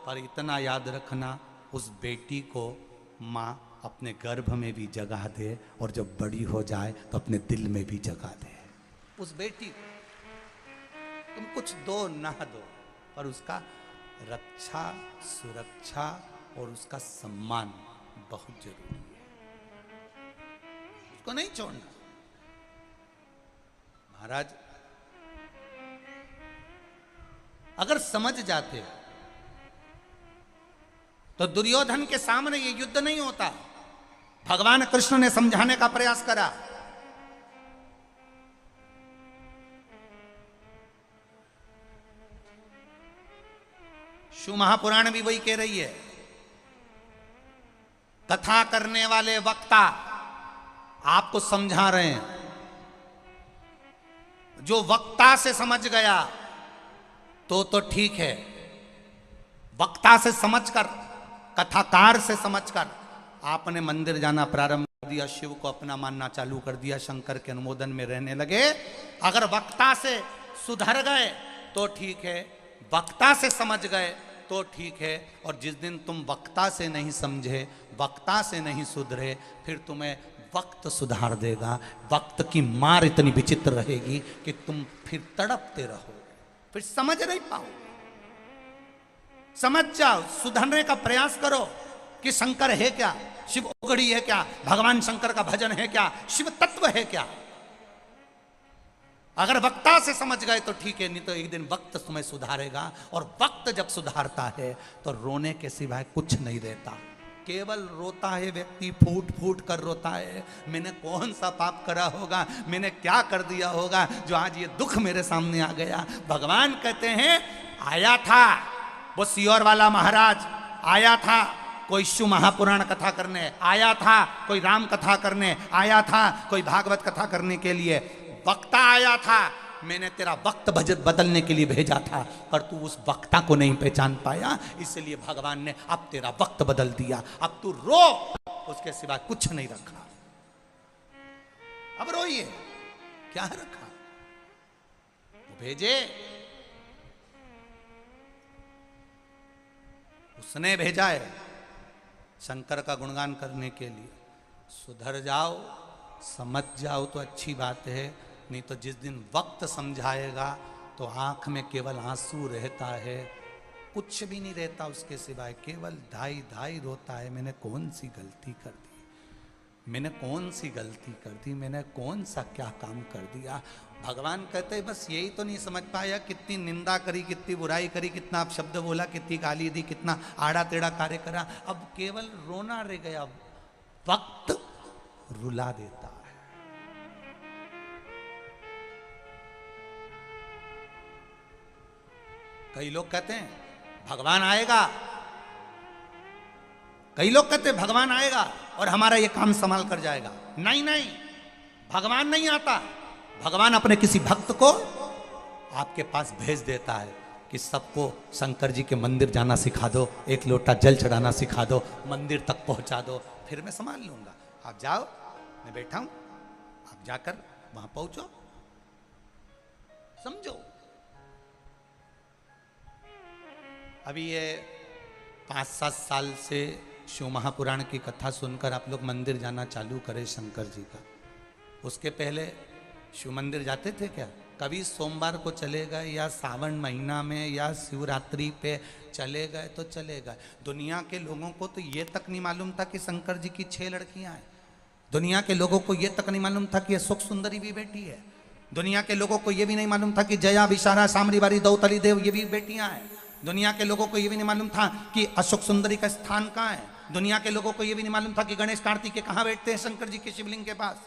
पर इतना याद रखना उस बेटी को माँ अपने गर्भ में भी जगा दे, और जब बड़ी हो जाए तो अपने दिल में भी जगा दे। उस बेटी को तुम कुछ दो ना दो, पर उसका रक्षा, सुरक्षा और उसका सम्मान बहुत जरूरी है। उसको नहीं छोड़ना। महाराज अगर समझ जाते तो दुर्योधन के सामने ये युद्ध नहीं होता। भगवान कृष्ण ने समझाने का प्रयास करा। शिव महापुराण भी वही कह रही है। कथा करने वाले वक्ता आपको समझा रहे हैं। जो वक्ता से समझ गया तो ठीक है। वक्ता से समझकर, कथाकार से समझकर आपने मंदिर जाना प्रारंभ कर दिया, शिव को अपना मानना चालू कर दिया, शंकर के अनुमोदन में रहने लगे। अगर वक्ता से सुधर गए तो ठीक है, वक्ता से समझ गए तो ठीक है। और जिस दिन तुम वक्ता से नहीं समझे, वक्ता से नहीं सुधरे, फिर तुम्हें वक्त सुधार देगा। वक्त की मार इतनी विचित्र रहेगी कि तुम फिर तड़पते रहो, फिर समझ नहीं पाओ। समझ जाओ, सुधरने का प्रयास करो कि शंकर है क्या, शिव ओगड़ी है क्या, भगवान शंकर का भजन है क्या, शिव तत्व है क्या। अगर वक्ता से समझ गए तो ठीक है, नहीं तो एक दिन वक्त तुम्हें सुधारेगा। और वक्त जब सुधारता है तो रोने के सिवाय कुछ नहीं रहता। केवल रोता है व्यक्ति, फूट फूट कर रोता है। मैंने कौन सा पाप करा होगा, मैंने क्या कर दिया होगा जो आज ये दुख मेरे सामने आ गया। भगवान कहते हैं, आया था वो सियोर वाला महाराज, आया था कोई शिव महापुराण कथा करने, आया था कोई राम कथा करने, आया था कोई भागवत कथा करने के लिए। वक्ता आया था, मैंने तेरा वक्त बदलने के लिए भेजा था, पर तू उस वक्ता को नहीं पहचान पाया, इसलिए भगवान ने अब तेरा वक्त बदल दिया। अब तू रो, उसके सिवा कुछ नहीं रखा। अब रोइए, क्या रखा? वो भेजे उसने भेजा है शंकर का गुणगान करने के लिए। सुधर जाओ, समझ जाओ तो अच्छी बात है, नहीं तो जिस दिन वक्त समझाएगा तो आंख में केवल आंसू रहता है, कुछ भी नहीं रहता उसके सिवाय, केवल धाई धाई रोता है। मैंने कौन सी गलती कर दी, मैंने कौन सी गलती कर दी, मैंने कौन सा क्या काम कर दिया। भगवान कहते हैं बस यही तो नहीं समझ पाया, कितनी निंदा करी, कितनी बुराई करी, कितना अपशब्द बोला, कितनी गाली दी, कितना आड़ा टेढ़ा कार्य करा, अब केवल रोना रह गया। वक्त रुला देता है। कई लोग कहते हैं भगवान आएगा, कई लोग कहते हैं भगवान आएगा और हमारा ये काम संभाल कर जाएगा। नहीं नहीं, भगवान नहीं आता। भगवान अपने किसी भक्त को आपके पास भेज देता है कि सबको शंकर जी के मंदिर जाना सिखा दो, एक लोटा जल चढ़ाना सिखा दो, मंदिर तक पहुंचा दो, फिर मैं संभाल लूंगा। आप जाओ, मैं बैठा हूं, आप जाकर वहां पहुंचो, समझो। अभी ये 5-7 साल से शिव महापुराण की कथा सुनकर आप लोग मंदिर जाना चालू करें शंकर जी का। उसके पहले शिव मंदिर जाते थे क्या? कभी सोमवार को चले गए या सावन महीना में या शिवरात्रि पे चले गए तो चले गए। दुनिया के लोगों को तो ये तक नहीं मालूम था कि शंकर जी की 6 लड़कियां हैं। दुनिया के लोगों को ये तक नहीं मालूम था कि सुख सुंदरी भी बेटी है। दुनिया के लोगों को ये भी नहीं मालूम था कि जया, विशारा, सामरी बारी, दौतली देव ये भी बेटियां हैं। दुनिया के लोगों को ये भी नहीं मालूम था कि अशोक सुंदरी का स्थान कहाँ है। दुनिया के लोगों को ये भी नहीं मालूम था कि गणेश कार्तिक कहाँ बैठते हैं शंकर जी के शिवलिंग के पास।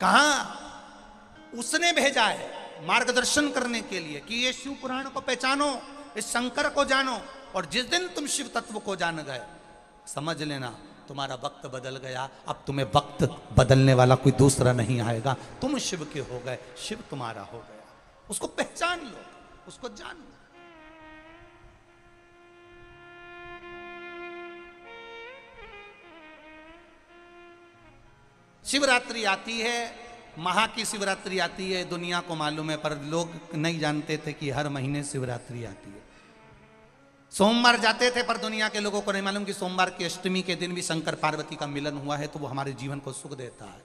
कहाँ उसने भेजा है मार्गदर्शन करने के लिए कि ये शिव पुराण को पहचानो, इस शंकर को जानो, और जिस दिन तुम शिव तत्व को जान गए समझ लेना तुम्हारा वक्त बदल गया। अब तुम्हें वक्त बदलने वाला कोई दूसरा नहीं आएगा। तुम शिव के हो गए, शिव तुम्हारा हो गया। उसको पहचान लो, उसको जान लो। शिवरात्रि आती है, महा की शिवरात्रि आती है, दुनिया को मालूम है, पर लोग नहीं जानते थे कि हर महीने शिवरात्रि आती है। सोमवार जाते थे पर दुनिया के लोगों को नहीं मालूम कि सोमवार की अष्टमी के दिन भी शंकर पार्वती का मिलन हुआ है, तो वो हमारे जीवन को सुख देता है।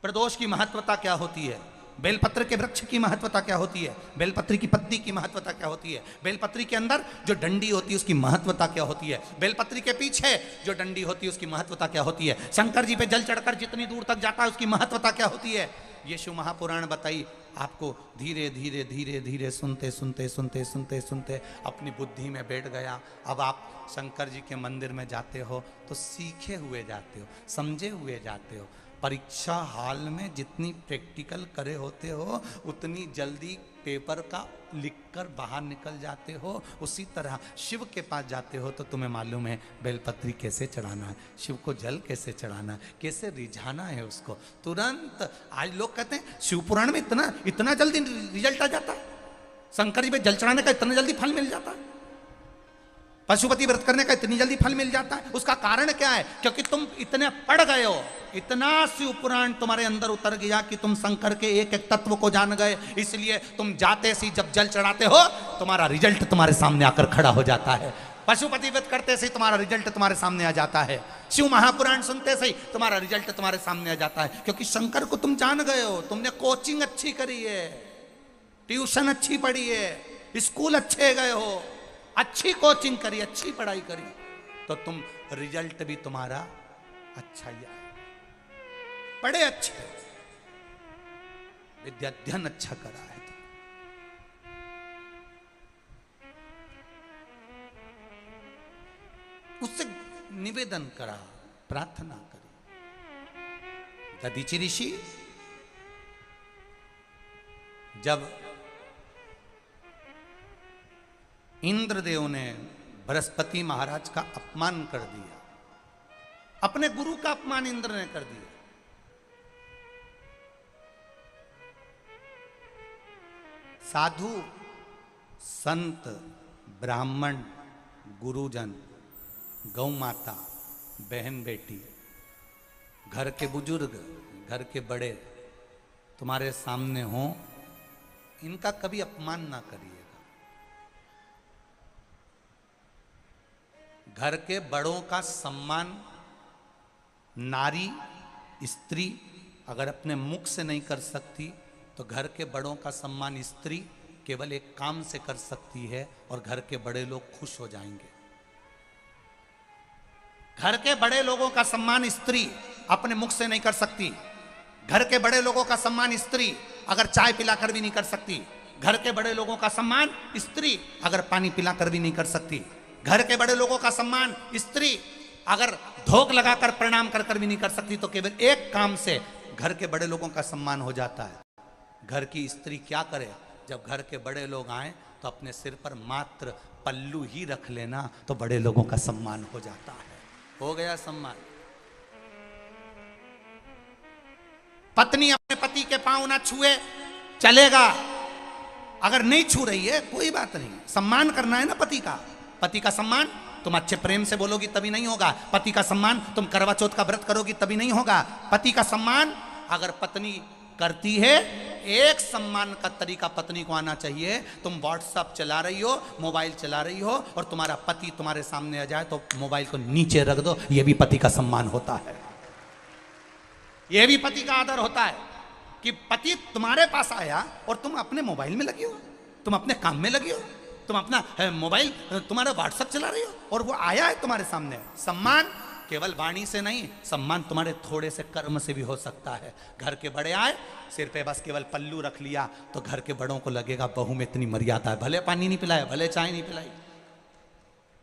प्रदोष की महत्वता क्या होती है, बेलपत्र के वृक्ष की महत्वता क्या होती है, बेलपत्री की पत्ती की महत्वता क्या होती है, बेलपत्री के अंदर जो डंडी होती है उसकी महत्वता क्या होती है, बेलपत्री के पीछे जो डंडी होती है उसकी महत्वता क्या होती है, शंकर जी पे जल चढ़कर जितनी दूर तक जाता है उसकी महत्वता क्या होती है। ये शिव महापुराण बताई आपको। धीरे धीरे धीरे धीरे सुनते सुनते सुनते सुनते सुनते अपनी बुद्धि में बैठ गया। अब आप शंकर जी के मंदिर में जाते हो तो सीखे हुए जाते हो, समझे हुए जाते हो। परीक्षा हॉल में जितनी प्रैक्टिकल करे होते हो उतनी जल्दी पेपर का लिखकर बाहर निकल जाते हो। उसी तरह शिव के पास जाते हो तो तुम्हें मालूम है बेलपत्री कैसे चढ़ाना है, शिव को जल कैसे चढ़ाना है, कैसे रिझाना है उसको तुरंत। आज लोग कहते हैं शिव पुराण में इतना जल्दी रिजल्ट आ जाता है, शंकर जी पे जल चढ़ाने का इतना जल्दी फल मिल जाता है, पशुपति व्रत करने का इतनी जल्दी फल मिल जाता है। उसका कारण क्या है? क्योंकि तुम इतने पढ़ गए हो, इतना शिव पुराण तुम्हारे अंदर उतर गया कि तुम शंकर के एक एक तत्व को जान गए। इसलिए तुम जाते सी जब जल चढ़ाते हो तुम्हारा रिजल्ट तुम्हारे सामने आकर खड़ा हो जाता है। पशुपति व्रत करते से तुम्हारा रिजल्ट तुम्हारे सामने आ जाता है। शिव महापुराण सुनते से तुम्हारा रिजल्ट तुम्हारे सामने आ जाता है, क्योंकि शंकर को तुम जान गए हो। तुमने कोचिंग अच्छी करी है, ट्यूशन अच्छी पढ़ी है, स्कूल अच्छे गए हो, अच्छी कोचिंग करी, अच्छी पढ़ाई करी, तो तुम रिजल्ट भी तुम्हारा अच्छा ही आए। पढ़े अच्छे, विद्याध्ययन अच्छा करा है, उससे निवेदन करा, प्रार्थना करी। दधीचि ऋषि जब इंद्रदेव ने बृहस्पति महाराज का अपमान कर दिया, अपने गुरु का अपमान इंद्र ने कर दिया, साधु संत ब्राह्मण गुरुजन गौ माता बहन बेटी घर के बुजुर्ग घर के बड़े तुम्हारे सामने हो, इनका कभी अपमान ना करिएगा। घर के बड़ों का सम्मान नारी, स्त्री अगर अपने मुख से नहीं कर सकती तो घर के बड़ों का सम्मान स्त्री केवल एक काम से कर सकती है और घर के बड़े लोग खुश हो जाएंगे। घर के बड़े लोगों का सम्मान स्त्री अपने मुख से नहीं कर सकती। घर के बड़े लोगों का सम्मान स्त्री अगर चाय पिलाकर भी नहीं कर सकती। घर के बड़े लोगों का सम्मान स्त्री अगर पानी पिलाकर भी नहीं कर सकती। घर के बड़े लोगों का सम्मान स्त्री अगर धोख लगाकर प्रणाम कर कर भी नहीं कर सकती। तो केवल एक काम से घर के बड़े लोगों का सम्मान हो जाता है। घर की स्त्री क्या करे? जब घर के बड़े लोग आए तो अपने सिर पर मात्र पल्लू ही रख लेना तो बड़े लोगों का सम्मान हो जाता है। हो गया सम्मान। पत्नी अपने पति के पांव ना छुए चलेगा, अगर नहीं छू रही है कोई बात नहीं, सम्मान करना है ना पति का। पति का सम्मान तुम अच्छे प्रेम से बोलोगी तभी नहीं होगा। पति का सम्मान तुम करवा चौथ का व्रत करोगी तभी नहीं होगा। पति का सम्मान अगर पत्नी करती है, एक सम्मान का तरीका पत्नी को आना चाहिए। तुम व्हाट्सएप चला रही हो, मोबाइल चला रही हो और तुम्हारा पति तुम्हारे सामने आ जाए तो मोबाइल को नीचे रख दो, यह भी पति का सम्मान होता है। यह भी पति का आदर होता है कि पति तुम्हारे पास आया और तुम अपने मोबाइल में लगी हो, तुम अपने काम में लगी हो, तुम अपना मोबाइल तुम्हारा व्हाट्सएप चला रही हो और वो आया है तुम्हारे सामने। सम्मान केवल वाणी से नहीं, सम्मान तुम्हारे थोड़े से कर्म से भी हो सकता है। घर के बड़े आए, सिर पे बस केवल पल्लू रख लिया तो घर के बड़ों को लगेगा बहू में इतनी मर्यादा है। भले पानी नहीं पिलाया, भले चाय नहीं पिलाई,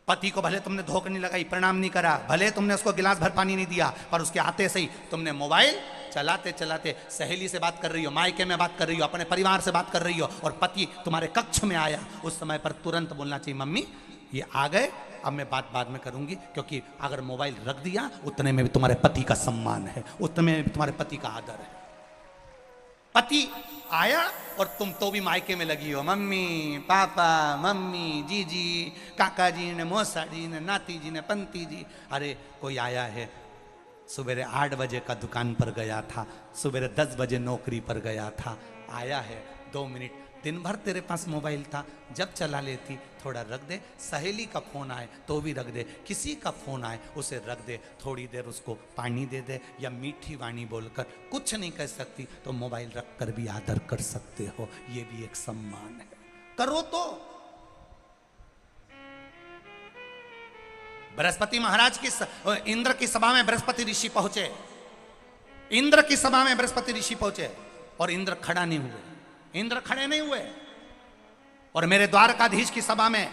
पति को भले तुमने धोख नहीं लगाई, प्रणाम नहीं करा, भले तुमने उसको गिलास भर पानी नहीं दिया, पर उसके आते से ही तुमने मोबाइल चलाते चलाते सहेली से बात कर रही हो, मायके में बात कर रही हो, अपने परिवार से बात कर रही हो और पति तुम्हारे कक्ष में आया, उस समय पर तुरंत बोलना चाहिए मम्मी ये आ गए, अब मैं बात बाद में करूंगी। क्योंकि अगर मोबाइल रख दिया उतने में भी तुम्हारे पति का सम्मान है, उतने में भी तुम्हारे पति का आदर है। पति आया और तुम तो भी मायके में लगी हो, मम्मी पापा, मम्मी जीजी, काका जी ने, मौसा जी ने, नाती जी ने, पंती जी। अरे कोई आया है, सुबह 8 बजे का दुकान पर गया था, सुबह 10 बजे नौकरी पर गया था, आया है 2 मिनट, दिन भर तेरे पास मोबाइल था, जब चला लेती थोड़ा रख दे, सहेली का फोन आए तो भी रख दे, किसी का फोन आए उसे रख दे, थोड़ी देर उसको पानी दे दे या मीठी वाणी बोलकर, कुछ नहीं कह सकती तो मोबाइल रख कर भी आदर कर सकते हो, ये भी एक सम्मान है। करो तो। बृहस्पति महाराज की इंद्र की सभा में बृहस्पति ऋषि पहुंचे, इंद्र की सभा में बृहस्पति ऋषि पहुंचे और इंद्र खड़ा नहीं हुए, इंद्र खड़े नहीं हुए। और मेरे द्वारकाधीश की सभा में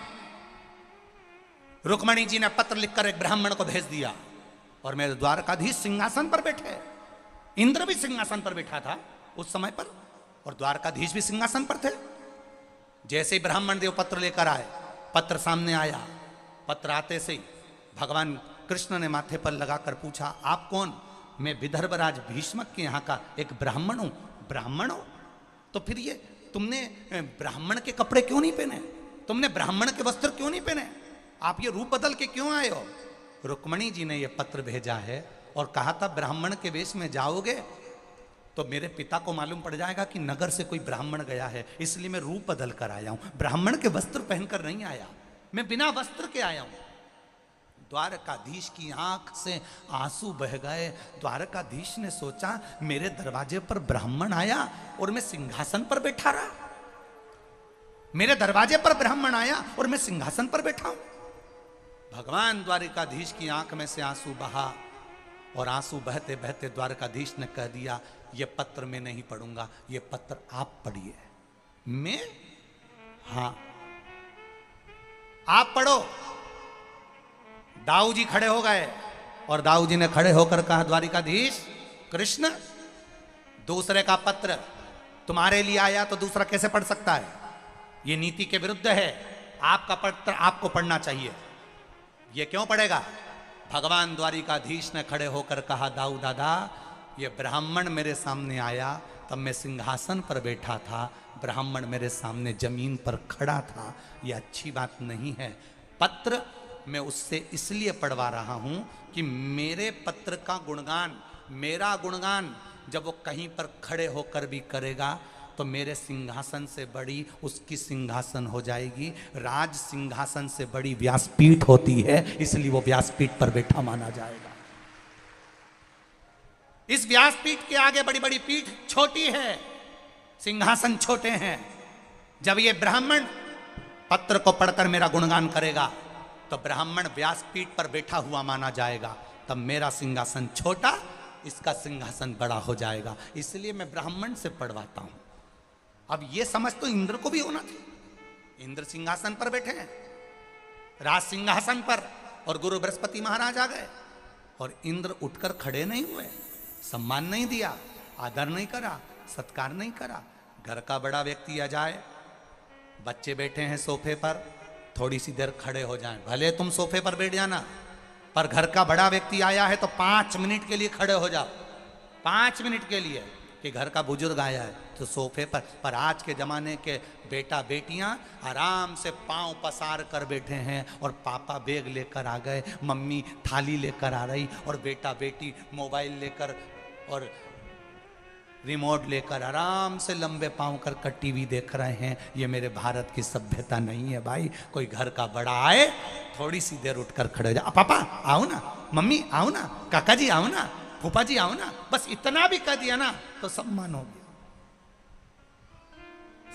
रुक्मणी जी ने पत्र लिखकर एक ब्राह्मण को भेज दिया और मेरे द्वारकाधीश सिंहासन पर बैठे, इंद्र भी सिंहासन पर बैठा था उस समय पर और द्वारकाधीश भी सिंहासन पर थे। जैसे ही ब्राह्मण देव पत्र लेकर आए, पत्र सामने आया, पत्र आते से ही भगवान कृष्ण ने माथे पर लगाकर पूछा आप कौन? मैं विदर्भराज भीष्मक के यहाँ का एक ब्राह्मण हूं। ब्राह्मण हो तो फिर ये तुमने ब्राह्मण के कपड़े क्यों नहीं पहने, तुमने ब्राह्मण के वस्त्र क्यों नहीं पहने, आप ये रूप बदल के क्यों आए हो? रुक्मणी जी ने ये पत्र भेजा है और कहा था ब्राह्मण के वेश में जाओगे तो मेरे पिता को मालूम पड़ जाएगा कि नगर से कोई ब्राह्मण गया है, इसलिए मैं रूप बदल कर आया हूं, ब्राह्मण के वस्त्र पहनकर नहीं आया, मैं बिना वस्त्र के आया हूं। द्वारकाधीश की आंख से आंसू बह गए। द्वारकाधीश ने सोचा मेरे दरवाजे पर ब्राह्मण आया और मैं सिंहासन पर बैठा रहा, मेरे दरवाजे पर ब्राह्मण आया और मैं सिंहासन पर बैठा हूं। भगवान द्वारकाधीश की आंख में से आंसू बहा और आंसू बहते बहते द्वारकाधीश ने कह दिया ये पत्र मैं नहीं पढ़ूंगा, ये पत्र आप पढ़िए। मैं? हाँ आप पढ़ो। दाऊ जी खड़े हो गए और दाऊ जी ने खड़े होकर कहा द्वारिकाधीश कृष्ण, दूसरे का पत्र तुम्हारे लिए आया तो दूसरा कैसे पढ़ सकता है, ये नीति के विरुद्ध है, आपका पत्र आपको पढ़ना चाहिए। ये क्यों पढ़ेगा? भगवान द्वारिकाधीश ने खड़े होकर कहा दाऊ दादा ये ब्राह्मण मेरे सामने आया तब मैं सिंहासन पर बैठा था, ब्राह्मण मेरे सामने जमीन पर खड़ा था, ये अच्छी बात नहीं है। पत्र मैं उससे इसलिए पढ़वा रहा हूं कि मेरे पत्र का गुणगान, मेरा गुणगान जब वो कहीं पर खड़े होकर भी करेगा तो मेरे सिंहासन से बड़ी उसकी सिंहासन हो जाएगी। राज सिंहासन से बड़ी व्यासपीठ होती है, इसलिए वो व्यासपीठ पर बैठा माना जाएगा। इस व्यासपीठ के आगे बड़ी बड़ी पीठ छोटी है, सिंहासन छोटे हैं। जब ये ब्राह्मण पत्र को पढ़कर मेरा गुणगान करेगा तो ब्राह्मण व्यासपीठ पर बैठा हुआ माना जाएगा, तब मेरा सिंहासन छोटा, इसका सिंहासन बड़ा हो जाएगा। इसलिए मैं ब्राह्मण से पढ़वाता हूं। अब ये समझ तो इंद्र को भी होना थी। इंद्र सिंहासन पर बैठे हैं, राज सिंहासन पर, और गुरु बृहस्पति महाराज आ गए और इंद्र उठकर खड़े नहीं हुए, सम्मान नहीं दिया, आदर नहीं करा, सत्कार नहीं करा। घर का बड़ा व्यक्ति आ जाए, बच्चे बैठे हैं सोफे पर, थोड़ी सी देर खड़े हो जाएं, भले तुम सोफे पर बैठ जाना, पर घर का बड़ा व्यक्ति आया है तो 5 मिनट के लिए खड़े हो जाओ, 5 मिनट के लिए, कि घर का बुजुर्ग आया है तो सोफे पर आज के जमाने के बेटा बेटियां आराम से पांव पसार कर बैठे हैं, और पापा बैग लेकर आ गए, मम्मी थाली लेकर आ रही, और बेटा बेटी मोबाइल लेकर और रिमोट लेकर आराम से लंबे पांव कर टीवी देख रहे हैं। ये मेरे भारत की सभ्यता नहीं है भाई। कोई घर का बड़ा आए, थोड़ी सी देर उठकर खड़े हो जाए, पापा आओ ना, मम्मी आओ ना, काका जी आओ ना, फूफा जी आओ ना, बस इतना भी कह दिया ना तो सम्मान हो गया,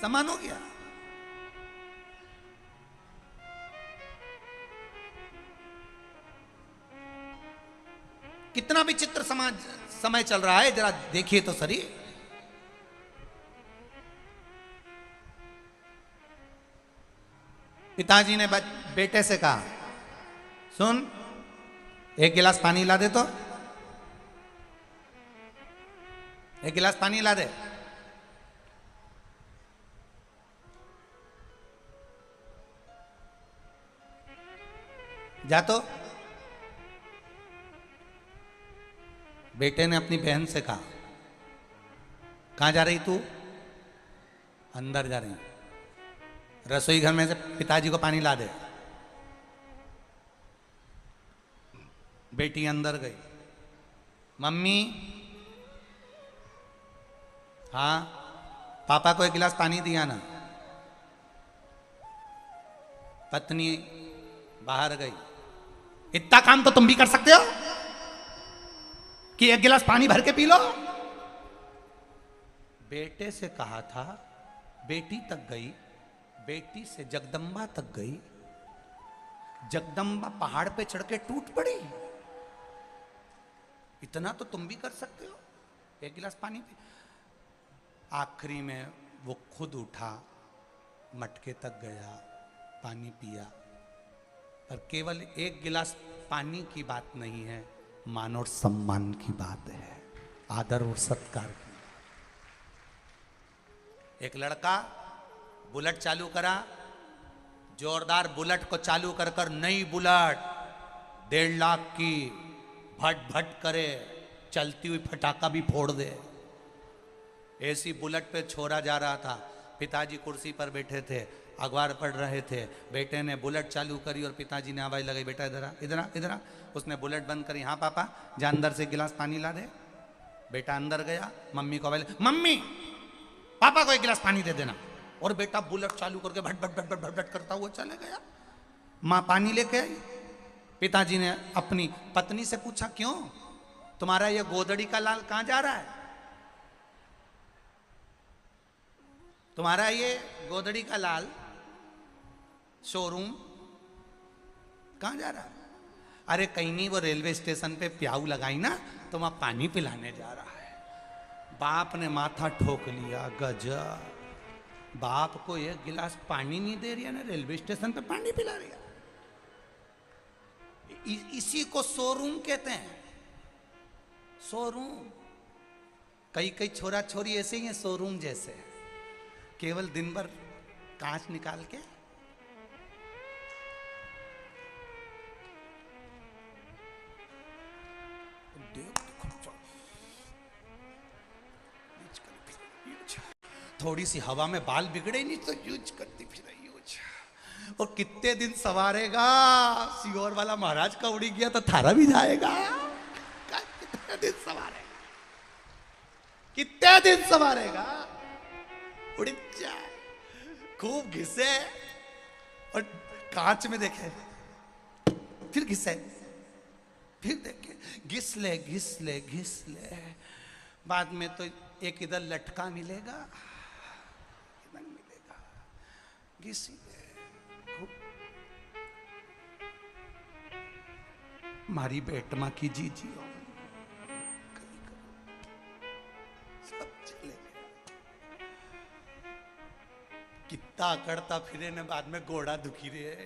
सम्मान हो गया। कितना विचित्र समय चल रहा है, जरा देखिए तो सही। पिताजी ने बेटे से कहा, सुन, एक गिलास पानी ला दे, तो एक गिलास पानी ला दे। जा तो। बेटे ने अपनी बहन से कहा, कहां जा रही तू? अंदर जा रही, रसोई घर में से पिताजी को पानी ला दे। बेटी अंदर गई, मम्मी, हाँ पापा को एक गिलास पानी दिया ना। पत्नी बाहर गई, इतना काम तो तुम भी कर सकते हो कि एक गिलास पानी भर के पी लो। बेटे से कहा था, बेटी तक गई, बेटी से जगदम्बा तक गई, जगदम्बा पहाड़ पे चढ़ के टूट पड़ी। इतना तो तुम भी कर सकते हो, एक गिलास पानी पी। आखिरी में वो खुद उठा, मटके तक गया, पानी पिया। पर केवल एक गिलास पानी की बात नहीं है, मान और सम्मान की बात है, आदर और सत्कार की। एक लड़का बुलेट चालू करा, जोरदार बुलेट को चालू कर कर, नई बुलेट 1.5 लाख की, भट भट करे, चलती हुई फटाका भी फोड़ दे। ऐसी बुलेट पे छोरा जा रहा था, पिताजी कुर्सी पर बैठे थे, अखबार पढ़ रहे थे। बेटे ने बुलेट चालू करी और पिताजी ने आवाज लगाई, बेटा इधर आ, इधर आ, इधर आ। उसने बुलेट बंद करी, हाँ पापा, जा अंदर से गिलास पानी ला दे। बेटा अंदर गया, मम्मी को आवाज, मम्मी पापा को एक गिलास पानी दे देना। और बेटा बुलेट चालू करके भट भट भट भट भट भट करता हुआ चले गया। माँ पानी लेके आई। पिताजी ने अपनी पत्नी से पूछा, क्यों तुम्हारा ये गोदड़ी का लाल कहां जा रहा है? तुम्हारा ये गोदड़ी का लाल शोरूम कहां जा रहा है? अरे कहीं नहीं, वो रेलवे स्टेशन पे प्याऊ लगाई ना, तो वहां पानी पिलाने जा रहा है। बाप ने माथा ठोक लिया, गजब, बाप को एक गिलास पानी नहीं दे रही है ना, रेलवे स्टेशन पे पानी पिला रही है। इसी को शोरूम कहते हैं, शोरूम। कई कई छोरा छोरी ऐसे ही हैं, शोरूम जैसे, केवल दिन भर कांच निकाल के थोड़ी सी हवा में बाल बिगड़े नहीं तो यूज करती फिर यूज। और कितने दिन सवारेगा, सीहोर वाला महाराज का उड़ी गया तो थारा भी जाएगा। कितने दिन सवारेगा, कितने दिन सवारेगा। उड़ जाए, खूब घिसे और कांच में देखे, फिर घिसे, फिर देखे, घिस ले घिस ले घिस ले, बाद में तो एक इधर लटका मिलेगा, इधर मिलेगा, घिस ले, मारी बेटमा की जी जियो, सब चले गए। कितना करता फिरे ने, बाद में घोड़ा दुखी रहे,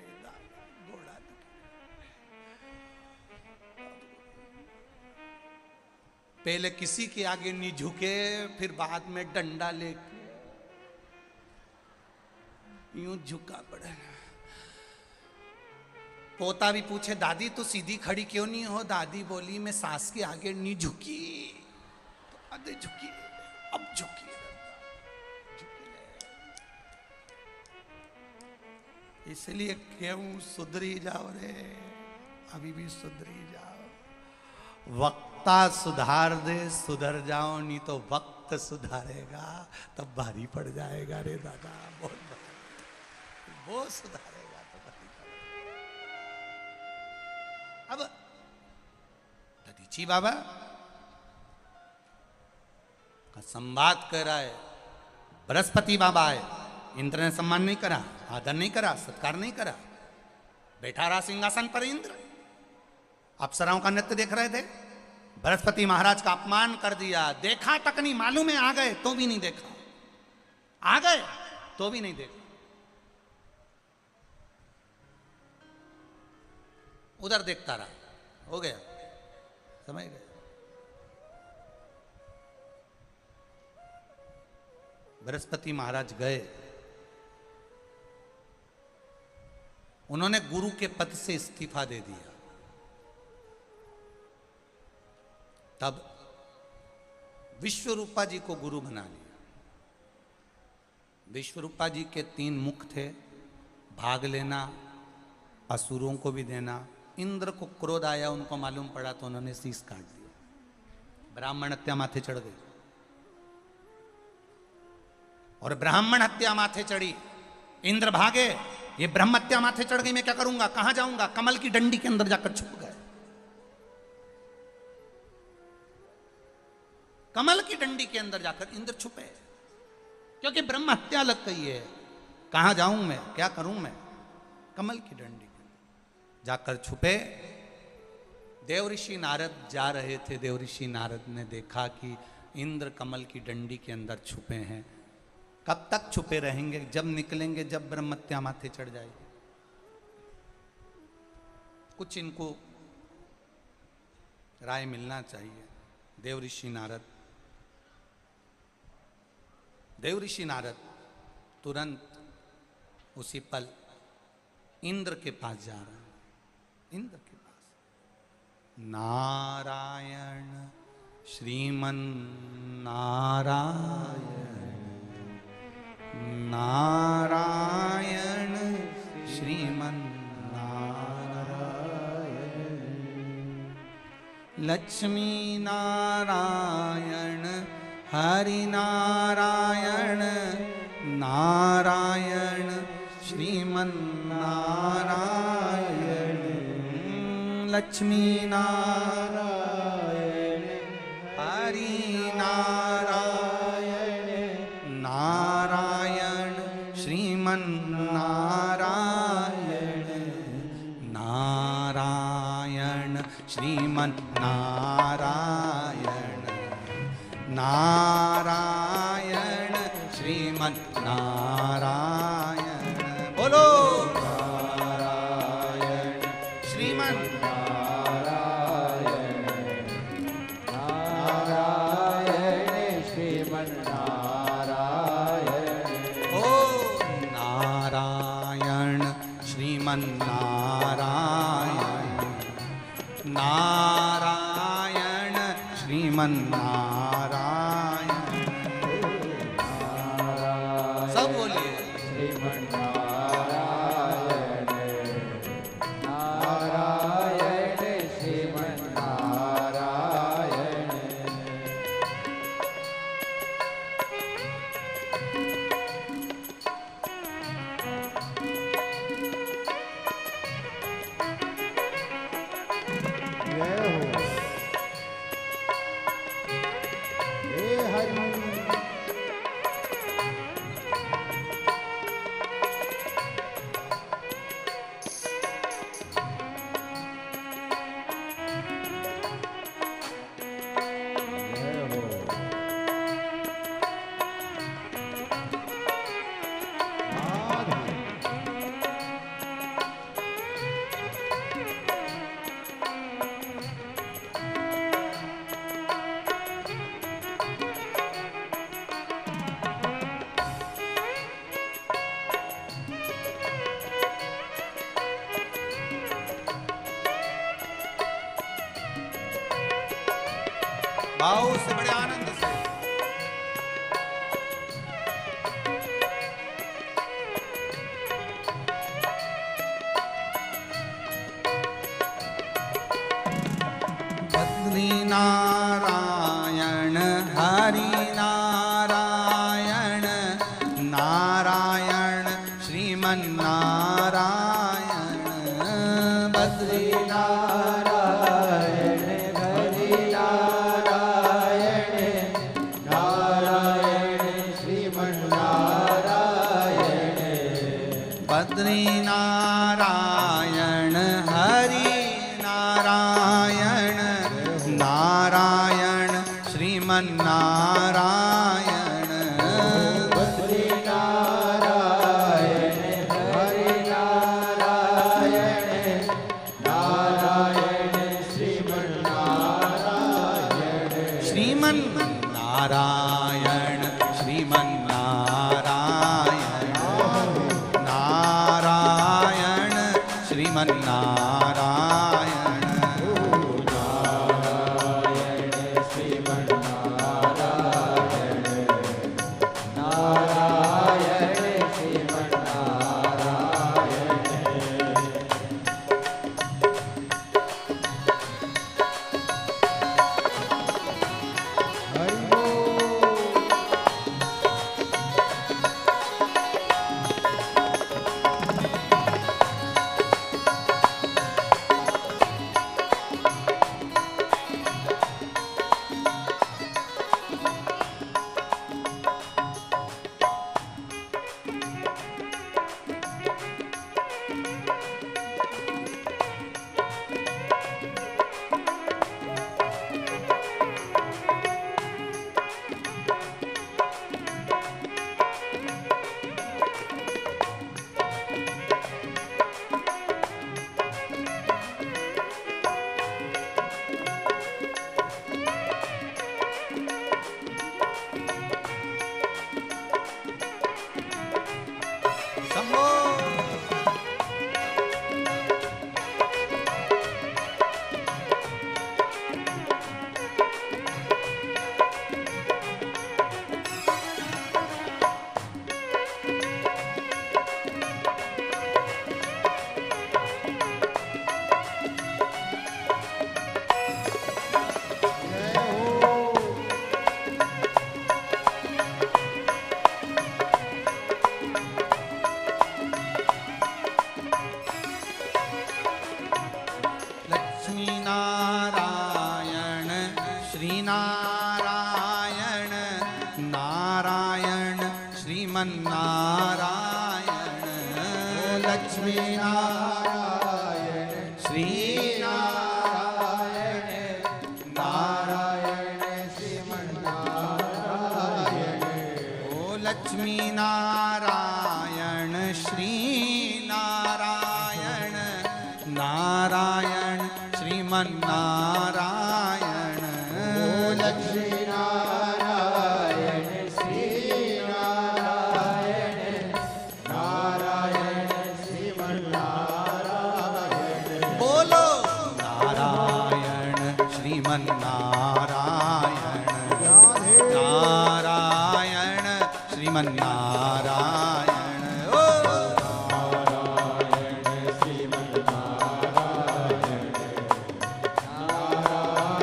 घोड़ा दुखी। पहले किसी के आगे नहीं झुके, फिर बाद में डंडा लेके यूं झुका पड़ा। पोता भी पूछे, दादी तो सीधी खड़ी क्यों नहीं हो? दादी बोली, मैं सास के आगे नहीं झुकी, तो आधे झुकी, अब झुकी, इसलिए क्यों सुधरी जाओ रे, अभी भी सुधरी जाओ। वक्ता सुधार दे, सुधर जाओ, नहीं तो वक्त सुधारेगा तब भारी पड़ जाएगा रे दादा, बहुत वो सुधारेगा तो भारी पड़ेगा। अब दधीची बाबा का संवाद कर रहा है, बृहस्पति बाबा है, इंद्र ने सम्मान नहीं करा, आदर नहीं करा, सत्कार नहीं करा, बैठा रहा सिंहासन पर इंद्र, अप्सराओं का नृत्य देख रहे थे, बृहस्पति महाराज का अपमान कर दिया, देखा तक नहीं, मालूम है आ गए तो भी नहीं देखा, आ गए तो भी नहीं देखा, उधर देखता रहा, हो गया, समझ गए। बृहस्पति महाराज गए, उन्होंने गुरु के पद से इस्तीफा दे दिया। तब विश्वरूपा जी को गुरु बना लिया। विश्वरूपा जी के 3 मुख थे, भाग लेना, असुरों को भी देना। इंद्र को क्रोध आया, उनको मालूम पड़ा तो उन्होंने शीश काट दिया, ब्राह्मण हत्या माथे चढ़ गई, और ब्राह्मण हत्या माथे चढ़ी, इंद्र भागे, ये ब्रह्म हत्या माथे चढ़ गई, मैं क्या करूंगा, कहां जाऊंगा, कमल की डंडी के अंदर जाकर छुप गए। कमल की डंडी के अंदर जाकर इंद्र छुपे, क्योंकि ब्रह्म हत्या लग गई है, कहां जाऊं मैं, क्या करूं मैं, कमल की डंडी के अंदर जाकर छुपे। देवऋषि नारद जा रहे थे, देवऋषि नारद ने देखा कि इंद्र कमल की डंडी के अंदर छुपे हैं, कब तक छुपे रहेंगे, जब निकलेंगे, जब ब्रह्मत्या माथे चढ़ जाएगी। कुछ इनको राय मिलना चाहिए। देवऋषि नारद तुरंत उसी पल इंद्र के पास जा रहा है, इंद्र के पास, नारायण श्रीमन नारायण, नारायण श्रीमन नारायण, लक्ष्मी नारायण हरि नारायण, नारायण श्रीमन नारायण, लक्ष्मी नारायण हरि नारायण, नारायण श्रीमन नारायण, नारायण श्रीमन नारायण, नारायण श्रीमन नारायण, बोलो नारायण श्रीमन नारायण, नारायण श्रीमन नारायण, ओ नारायण श्रीमन नारायण, नारायण श्रीमन नारायण, सब बोलिए श्रीमन नारायण, नारायण श्रीमन नारायण। बड़े आनंद से। बद्री नारायण हरि नारायण नारायण श्रीमन नारायण। बद्री नारायण हरि नारायण नारायण श्रीमन नारायण। बद्री नारायण हरि नारायण नारायण श्रीमन नारायण। बद्री नारायण हरि नारायण नारायण श्रीमन नारायण। श्रीमन नारायण श्रीमन नारायण नारायण श्रीमन नारायण। नारायण नारायण श्रीमन नारायण। लक्ष्मी नारायण श्री नारायण नारायण श्रीमन नारायण। ओ लक्ष्मी नारायण श्री नारायण नारायण श्रीमन नारायण। लक्ष्मी नारायण श्री नारायण नारायण श्रीमन नारायण। बोलो नारायण श्रीमन नारायण नारायण श्रीमन नारायण। नारायण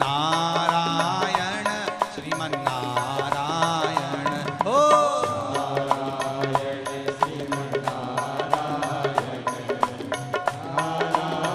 नारायण श्रीमन नारायण। ओ नारायण श्रीमन नारायण नारायण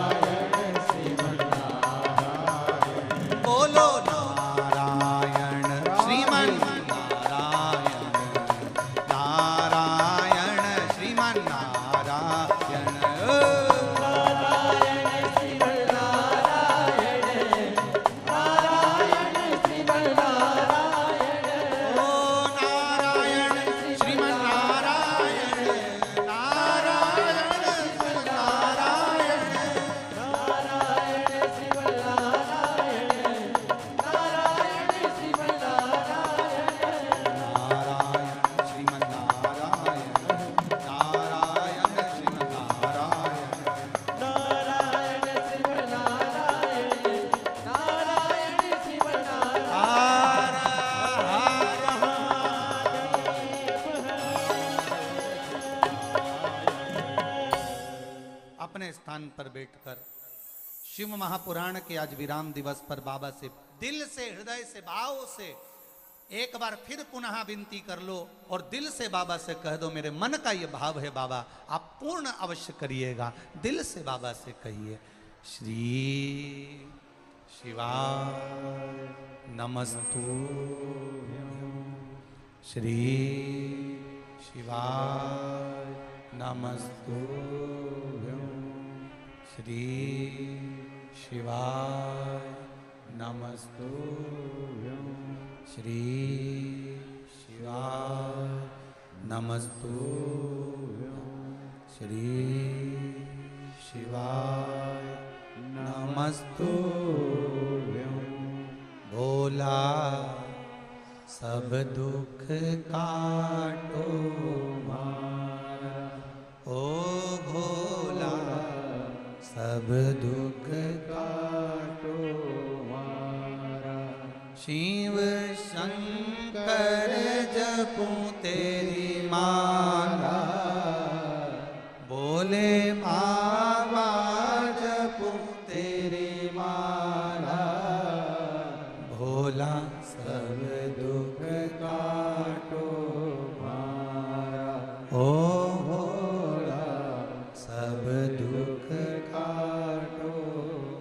अपने स्थान पर बैठकर शिव महापुराण के आज विराम दिवस पर बाबा से दिल से, हृदय से, भाव से एक बार फिर पुनः विनती कर लो और दिल से बाबा से कह दो, मेरे मन का ये भाव है बाबा, आप पूर्ण अवश्य करिएगा। दिल से बाबा से कहिए, श्री शिवाय नमस्तुभ्यं, श्री शिवाय नमस्तुभ्यं, श्री शिवाय नमस्तुभ्यं, श्री शिवाय नमस्तुभ्यं, श्री शिवाय नमस्तुभ्यं। भोला सब दुख काटो मारा, ओ भोला सब दुख काटो मारा। शिव शंकर जपूं तेरी माला, बोले बाबा जपूं तेरी माला। भोला सब दुख काटो मारा, ओ भोला सब दुख काटो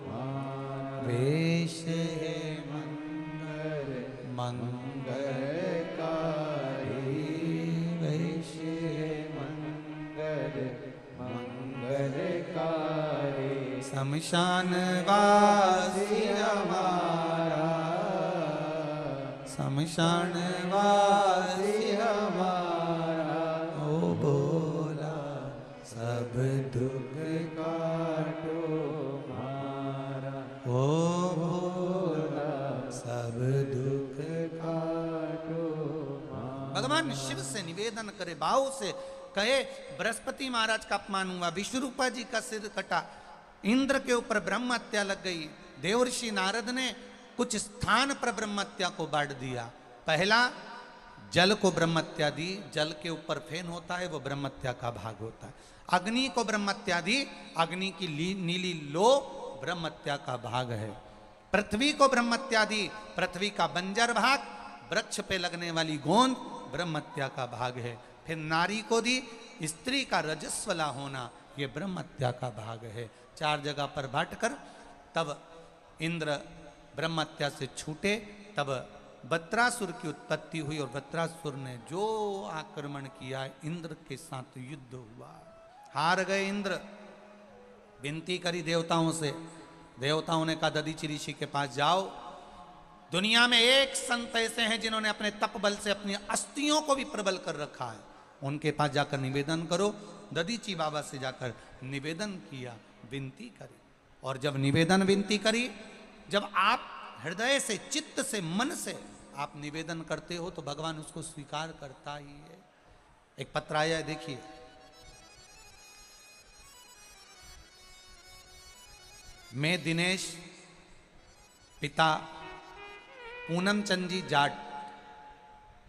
मारा। वेश है मंगल मंगलकारी, वेश है मंगल मंगलकारी। शमशान वासी हमारा, शमशान वासी हमारा। ओ भोला सब दुख काटो मारा, ओ भोला सब दुख काटो मारा। भगवान शिव से निवेदन करे, भाव से कहे, बृहस्पति महाराज का अपमान हुआ, विश्वरूपा जी का सिर कटा, इंद्र के ऊपर ब्रह्म हत्या लग गई। देवर्षि नारद ने कुछ स्थान पर ब्रह्म हत्या को बांट दिया। पहला जल को ब्रह्म हत्या दी, जल के ऊपर फेन होता है वो ब्रह्म हत्या का भाग होता है। अग्नि को ब्रह्म हत्या दी, अग्नि की नीली लो ब्रह्म हत्या का भाग है। पृथ्वी को ब्रह्म हत्या दी, पृथ्वी का बंजर भाग, वृक्ष पे लगने वाली गोंद ब्रह्म हत्या का भाग है। फिर नारी को दी, स्त्री का रजस्वला होना ये ब्रह्म हत्या का भाग है। चार जगह पर बांटकर तब इंद्र ब्रह्म हत्या से छूटे, तब वत्रासुर की उत्पत्ति हुई और वत्रासुर ने जो आक्रमण किया, इंद्र के साथ युद्ध हुआ, हार गए इंद्र। विनती करी देवताओं से, देवताओं ने कहा दधीचि ऋषि के पास जाओ, दुनिया में एक संत ऐसे हैं जिन्होंने अपने तप बल से अपनी अस्थियों को भी प्रबल कर रखा है, उनके पास जाकर निवेदन करो। दधीचि बाबा से जाकर निवेदन किया, विनती करी, और जब निवेदन विनती करी, जब आप हृदय से, चित्त से, मन से आप निवेदन करते हो तो भगवान उसको स्वीकार करता ही है। एक पत्र आया है, देखिए, मैं दिनेश, पिता पूनम चंद जी जाट,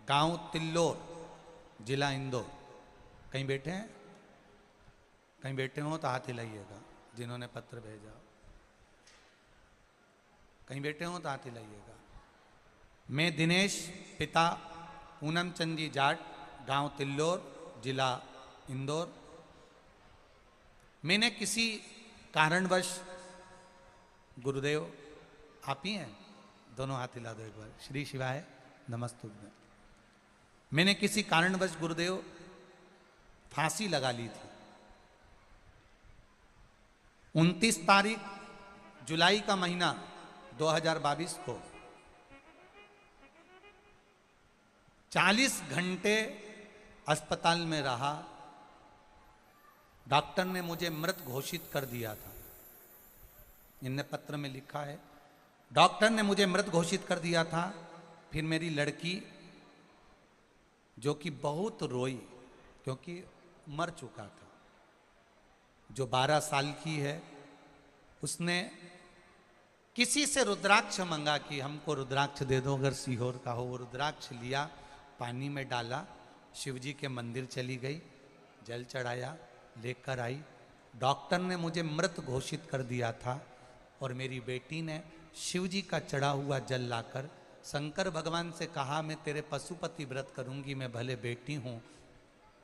गांव तिल्लोर, जिला इंदौर। कहीं बैठे हैं? कहीं बैठे हो तो हाथ हिलाइएगा, जिन्होंने पत्र भेजा। कहीं बैठे हो तो हाथ हिलाइएगा। मैं दिनेश, पिता पूनम चंद जी जाट, गांव तिल्लोर, जिला इंदौर। मैंने किसी कारणवश, गुरुदेव आप ही हैं, दोनों हाथ हिला दो एक बार, श्री शिवाय नमस्तुभ्यं। मैंने किसी कारणवश गुरुदेव फांसी लगा ली थी। 29 तारीख जुलाई का महीना 2022 को 40 घंटे अस्पताल में रहा। डॉक्टर ने मुझे मृत घोषित कर दिया था, इनने पत्र में लिखा है, डॉक्टर ने मुझे मृत घोषित कर दिया था। फिर मेरी लड़की, जो कि बहुत रोई क्योंकि मर चुका था, जो 12 साल की है, उसने किसी से रुद्राक्ष मंगा कि हमको रुद्राक्ष दे दो, अगर सीहोर का हो। वो रुद्राक्ष लिया, पानी में डाला, शिवजी के मंदिर चली गई, जल चढ़ाया, लेकर आई डॉक्टर ने मुझे मृत घोषित कर दिया था और मेरी बेटी ने शिव जी का चढ़ा हुआ जल लाकर शंकर भगवान से कहा, मैं तेरे पशुपति व्रत करूंगी, मैं भले बेटी हूँ,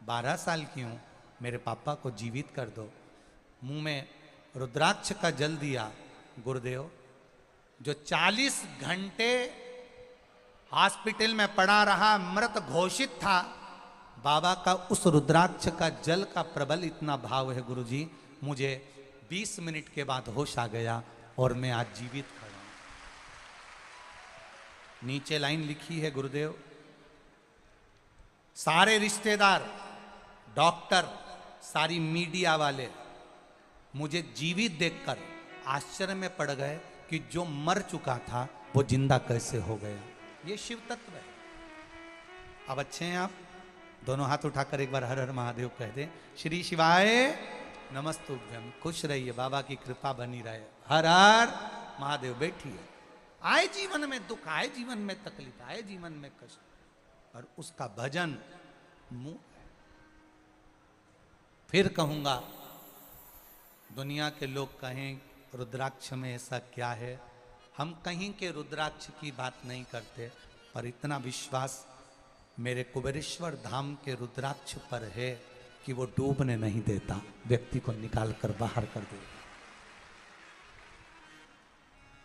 12 साल की हूँ, मेरे पापा को जीवित कर दो। मुंह में रुद्राक्ष का जल दिया। गुरुदेव, जो 40 घंटे हॉस्पिटल में पड़ा रहा, मृत घोषित था, बाबा का उस रुद्राक्ष का जल का प्रबल इतना भाव है गुरुजी, मुझे 20 मिनट के बाद होश आ गया और मैं आज जीवित खड़ा हूं। नीचे लाइन लिखी है गुरुदेव, सारे रिश्तेदार, डॉक्टर, सारी मीडिया वाले मुझे जीवित देखकर आश्चर्य में पड़ गए कि जो मर चुका था वो जिंदा कैसे हो गया। ये शिव तत्व है। अब अच्छे हैं आप? दोनों हाथ उठाकर एक बार हर हर महादेव कह दें। श्री शिवाय नमस्तुभ्यम। खुश रहिए, बाबा की कृपा बनी रहे। हर हर महादेव। बैठिए। आए जीवन में दुख, आए जीवन में तकलीफ, आए जीवन में कष्ट, और उसका भजन मुंह। फिर कहूंगा, दुनिया के लोग कहें रुद्राक्ष में ऐसा क्या है, हम कहीं के रुद्राक्ष की बात नहीं करते, पर इतना विश्वास मेरे कुबेरेश्वर धाम के रुद्राक्ष पर है कि वो डूबने नहीं देता, व्यक्ति को निकाल कर बाहर कर देता।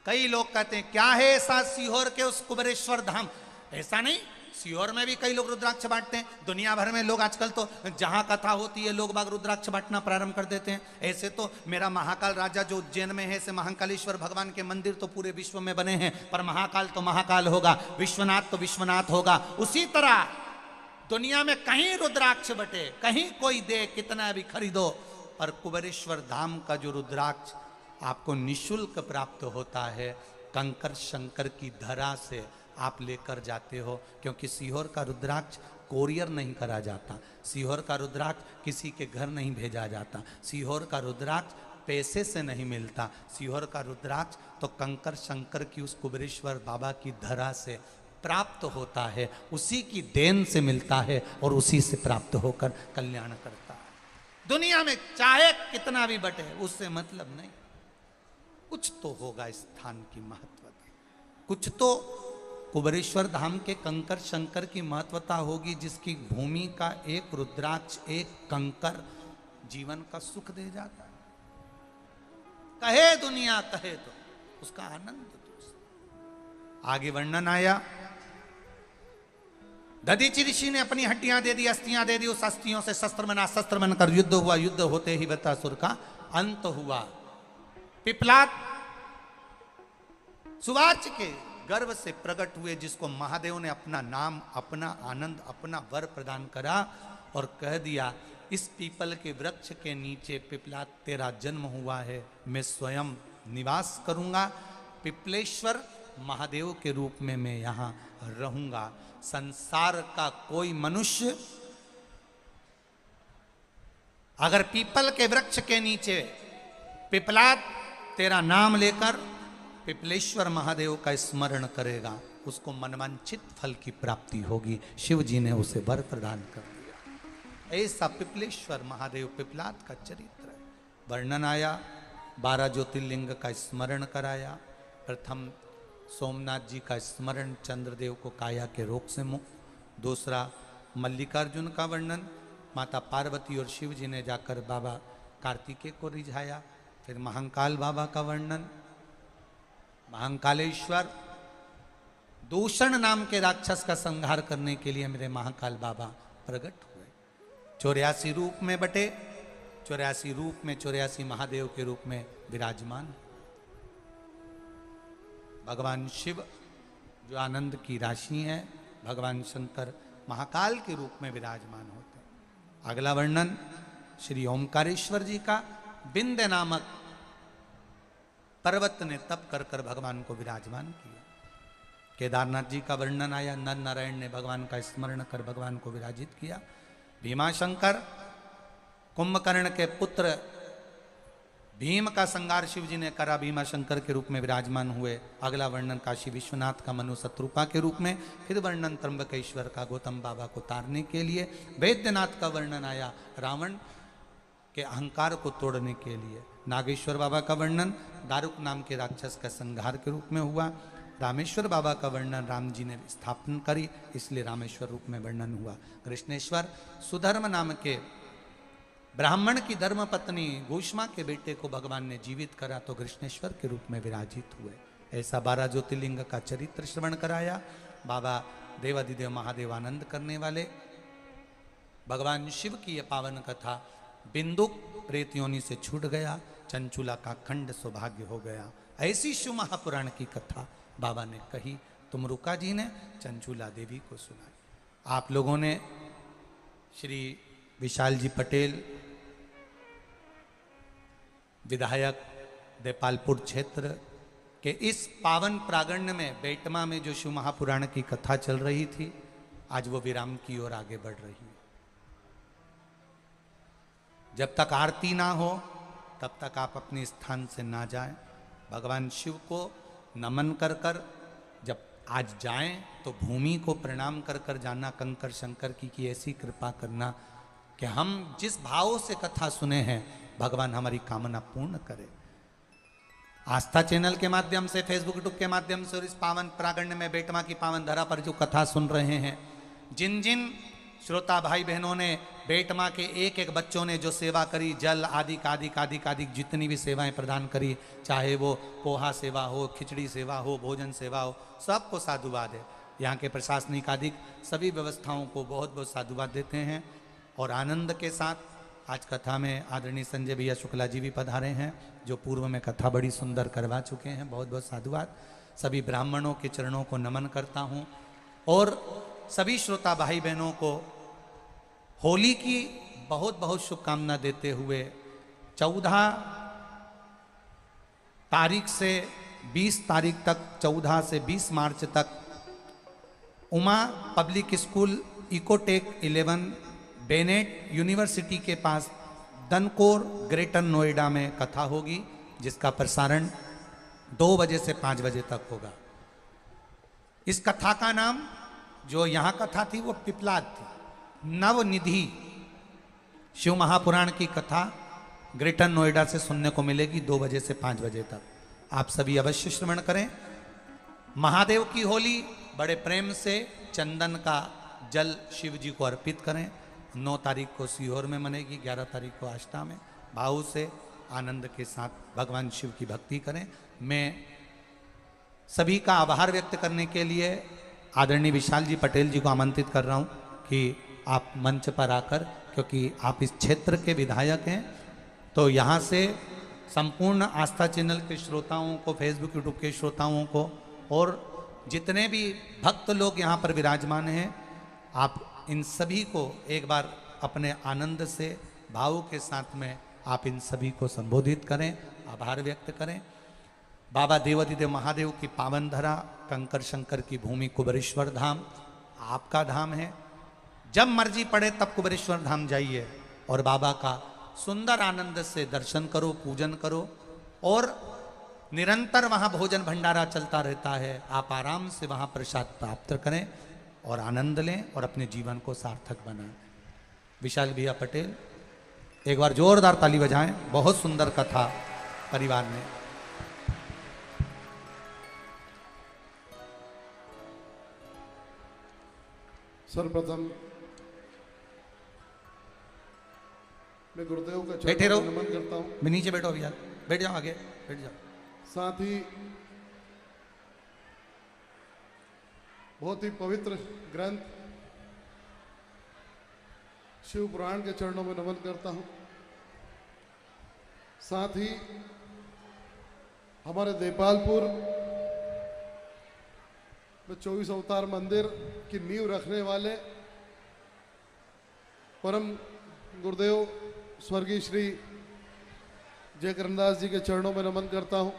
कई लोग कहते हैं क्या है ऐसा सीहोर के उस कुबेरेश्वर धाम? ऐसा नहीं, सीहोर में भी कई लोग रुद्राक्ष बांटते हैं। दुनिया भर में लोग आजकल तो जहां कथा होती है लोग बाग रुद्राक्ष बांटना प्रारंभ कर देते हैं। ऐसे तो मेरा महाकाल राजा जो उज्जैन में है, ऐसे महाकालेश्वर भगवान के मंदिर तो पूरे विश्व में बने हैं, पर महाकाल तो महाकाल होगा, विश्वनाथ तो विश्वनाथ होगा। उसी तरह दुनिया में कहीं रुद्राक्ष बटे, कहीं कोई दे, कितना भी खरीदो, पर कुबेरेश्वर धाम का जो रुद्राक्ष आपको निःशुल्क प्राप्त होता है, कंकर शंकर की धरा से आप लेकर जाते हो, क्योंकि सीहोर का रुद्राक्ष कोरियर नहीं करा जाता, सीहोर का रुद्राक्ष किसी के घर नहीं भेजा जाता, सीहोर का रुद्राक्ष पैसे से नहीं मिलता, सीहोर का रुद्राक्ष तो कंकर शंकर की उस कुबेरेश्वर बाबा की धरा से प्राप्त होता है, उसी की देन से मिलता है और उसी से प्राप्त होकर कल्याण करता है। दुनिया में चाहे कितना भी बटे, उससे मतलब नहीं। कुछ तो होगा इस स्थान की महत्वता, कुछ तो कुबेरेश्वर धाम के कंकर शंकर की महत्वता होगी, जिसकी भूमि का एक रुद्राक्ष, एक कंकर जीवन का सुख दे जाता है। कहे दुनिया कहे तो उसका आनंद तो। आगे वर्णन आया, दधीचि ऋषि ने अपनी हड्डियां दे दी, अस्थियां दे दी, उस अस्थियों से शस्त्र बना, शस्त्र बनकर युद्ध हुआ, युद्ध होते ही वृत्रासुर का अंत हुआ। पिपलाद सुवाच के गर्भ से प्रकट हुए, जिसको महादेव ने अपना नाम, अपना आनंद, अपना वर प्रदान करा और कह दिया, इस पीपल के वृक्ष के नीचे पिपलाद तेरा जन्म हुआ है, मैं स्वयं निवास करूंगा, पिपलेश्वर महादेव के रूप में मैं यहां रहूंगा। संसार का कोई मनुष्य अगर पीपल के वृक्ष के नीचे पिपलाद तेरा नाम लेकर पिपलेश्वर महादेव का स्मरण करेगा, उसको मनवांछित फल की प्राप्ति होगी। शिव जी ने उसे वर प्रदान कर दिया। ऐसा पिपलेश्वर महादेव पिपलाद का चरित्र है। वर्णन आया, 12 ज्योतिर्लिंग का स्मरण कराया। प्रथम सोमनाथ जी का स्मरण, चंद्रदेव को काया के रोग से मुक्त। दूसरा मल्लिकार्जुन का वर्णन, माता पार्वती और शिव जी ने जाकर बाबा कार्तिकेय को रिझाया। फिर महाकाल बाबा का वर्णन, महाकालेश्वर दूषण नाम के राक्षस का संहार करने के लिए मेरे महाकाल बाबा प्रकट हुए। 84 रूप में बटे, 84 रूप में 84 महादेव के रूप में विराजमान। भगवान शिव जो आनंद की राशि है, भगवान शंकर महाकाल के रूप में विराजमान होते हैं। अगला वर्णन श्री ओमकारेश्वर जी का, बिंद नामक पर्वत ने तप कर कर भगवान को विराजमान किया। केदारनाथ जी का वर्णन आया, नर नारायण ने भगवान का स्मरण कर भगवान को विराजित किया। भीमाशंकर, कुंभकर्ण के पुत्र भीम का संहार शिव जी ने करा, भीमाशंकर के रूप में विराजमान हुए। अगला वर्णन काशी विश्वनाथ का मनु शत्रुपा के रूप में। फिर वर्णन त्र्यंबकेश्वर का गौतम बाबा को तारने के लिए। वैद्यनाथ का वर्णन आया, रावण के अहंकार को तोड़ने के लिए। नागेश्वर बाबा का वर्णन दारुक नाम के राक्षस का संहार के रूप में हुआ। रामेश्वर बाबा का वर्णन राम जी ने स्थापन करी, इसलिए रामेश्वर रूप में वर्णन हुआ। कृष्णेश्वर सुधर्म नाम के ब्राह्मण की धर्म पत्नी घूष्मा के बेटे को भगवान ने जीवित करा तो कृष्णेश्वर के रूप में विराजित हुए। ऐसा 12 ज्योतिर्लिंग का चरित्र श्रवण कराया। बाबा देवादिदेव महादेव आनंद करने वाले। भगवान शिव की यह पावन कथा, बिंदुक प्रेत योनि से छूट गया, चंचुला का खंड सौभाग्य हो गया। ऐसी शिव महापुराण की कथा बाबा ने कही, तुमरुका जी ने चंचुला देवी को सुनाई। आप लोगों ने श्री विशाल जी पटेल विधायक देपालपुर क्षेत्र के इस पावन प्रांगण में बेटमा में जो शिव महापुराण की कथा चल रही थी, आज वो विराम की ओर आगे बढ़ रही है। जब तक आरती ना हो तब तक आप अपने स्थान से ना जाएं। भगवान शिव को नमन कर कर जब आज जाएं तो भूमि को प्रणाम कर कर जाना। कंकर शंकर की ऐसी कृपा करना कि हम जिस भाव से कथा सुने हैं भगवान हमारी कामना पूर्ण करे। आस्था चैनल के माध्यम से, फेसबुक यूट्यूब के माध्यम से और इस पावन प्रांगण में बेटमा की पावन धरा पर जो कथा सुन रहे हैं, जिन जिन श्रोता भाई बहनों ने बेटमा के एक एक बच्चों ने जो सेवा करी, जल आदि जितनी भी सेवाएं प्रदान करी, चाहे वो पोहा सेवा हो, खिचड़ी सेवा हो, भोजन सेवा हो, सबको साधुवाद है। यहाँ के प्रशासनिक आदि सभी व्यवस्थाओं को बहुत बहुत साधुवाद देते हैं। और आनंद के साथ आज कथा में आदरणीय संजय भैया शुक्ला जी भी पधारे हैं, जो पूर्व में कथा बड़ी सुंदर करवा चुके हैं। बहुत बहुत साधुवाद। सभी ब्राह्मणों के चरणों को नमन करता हूँ और सभी श्रोता भाई बहनों को होली की बहुत बहुत शुभकामना देते हुए 14 तारीख से 20 तारीख तक, 14 से 20 मार्च तक Uma public school Ecotech 11 Bennett university के पास दनकोर ग्रेटर नोएडा में कथा होगी, जिसका प्रसारण 2 बजे से 5 बजे तक होगा। इस कथा का नाम, जो यहाँ कथा थी वो पिपलाद थी, नवनिधि शिव महापुराण की कथा ग्रेटर नोएडा से सुनने को मिलेगी 2 बजे से 5 बजे तक। आप सभी अवश्य श्रवण करें। महादेव की होली बड़े प्रेम से चंदन का जल शिव जी को अर्पित करें। 9 तारीख को सीहोर में मनेगी, 11 तारीख को आष्टा में। भाव से आनंद के साथ भगवान शिव की भक्ति करें। मैं सभी का आभार व्यक्त करने के लिए आदरणीय विशाल जी पटेल जी को आमंत्रित कर रहा हूं कि आप मंच पर आकर, क्योंकि आप इस क्षेत्र के विधायक हैं, तो यहाँ से संपूर्ण आस्था चैनल के श्रोताओं को, फेसबुक यूट्यूब के श्रोताओं को और जितने भी भक्त लोग यहाँ पर विराजमान हैं, आप इन सभी को एक बार अपने आनंद से, भाव के साथ में आप इन सभी को संबोधित करें, आभार व्यक्त करें। बाबा देवादिदेव महादेव की पावन धरा, कंकर शंकर की भूमि कुबेरेश्वर धाम आपका धाम है। जब मर्जी पड़े तब कुबेरेश्वर धाम जाइए और बाबा का सुंदर आनंद से दर्शन करो, पूजन करो और निरंतर वहाँ भोजन भंडारा चलता रहता है। आप आराम से वहाँ प्रसाद प्राप्त करें और आनंद लें और अपने जीवन को सार्थक बनाएं। विशाल भैया पटेल एक बार जोरदार ताली बजाएं। बहुत सुंदर कथा परिवार ने। सर्वप्रथम मैं गुरुदेव का बैठे रहो, नमन करता हूँ। मैं नीचे बैठो भैया, बैठ जाओ, आगे बैठ जाओ। साथ ही बहुत ही पवित्र ग्रंथ शिव पुराण के चरणों में नमन करता हूँ। साथ ही हमारे देपालपुर में 24 अवतार मंदिर की नींव रखने वाले परम गुरुदेव स्वर्गीय श्री जय करनदास जी के चरणों में नमन करता हूं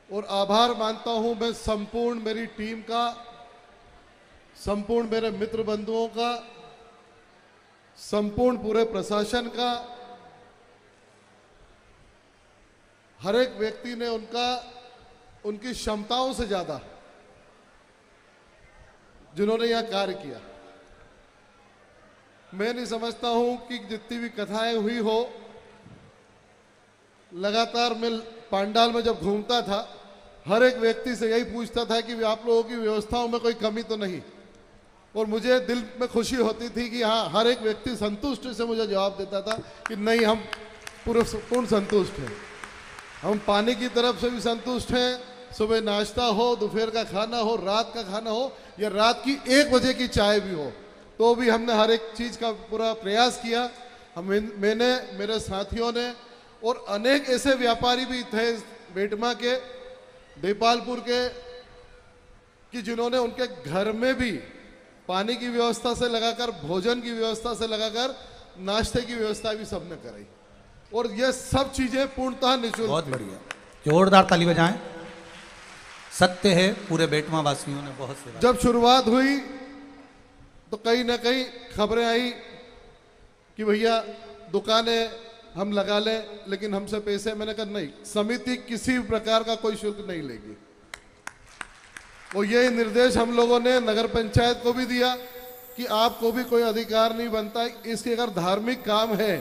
और आभार मानता हूं मैं संपूर्ण मेरी टीम का, संपूर्ण मेरे मित्र बंधुओं का, संपूर्ण पूरे प्रशासन का। हर एक व्यक्ति ने उनकी क्षमताओं से ज्यादा जिन्होंने यह कार्य किया। मैं नहीं समझता हूं कि जितनी भी कथाएं हुई हो, लगातार मैं पांडाल में जब घूमता था, हर एक व्यक्ति से यही पूछता था कि आप लोगों की व्यवस्थाओं में कोई कमी तो नहीं। और मुझे दिल में खुशी होती थी कि हाँ, हर एक व्यक्ति संतुष्ट से मुझे जवाब देता था कि नहीं, हम पूर्ण संतुष्ट हैं। हम पानी की तरफ से भी संतुष्ट हैं, सुबह नाश्ता हो, दोपहर का खाना हो, रात का खाना हो, या रात की 1 बजे की चाय भी हो, तो भी हमने हर एक चीज़ का पूरा प्रयास किया। मैंने, मेरे साथियों ने, और अनेक ऐसे व्यापारी भी थे बेटमा के, देपालपुर के, कि जिन्होंने उनके घर में भी पानी की व्यवस्था से लगाकर भोजन की व्यवस्था से लगाकर नाश्ते की व्यवस्था भी सबने कराई, और ये सब चीजें पूर्णतः निःशुल्क। बहुत बढ़िया, जोरदार ताली बजाएं। सत्य है, पूरे बेटमा वासियों ने बहुत सेवा। जब शुरुआत हुई तो कहीं ना कहीं खबरें आई कि भैया दुकानें हम लगा लें, लेकिन हमसे पैसे। मैंने कहा नहीं, समिति किसी भी प्रकार का कोई शुल्क नहीं लेगी। और यही निर्देश हम लोगों ने नगर पंचायत को भी दिया कि आपको भी कोई अधिकार नहीं बनता, इसके अगर धार्मिक काम है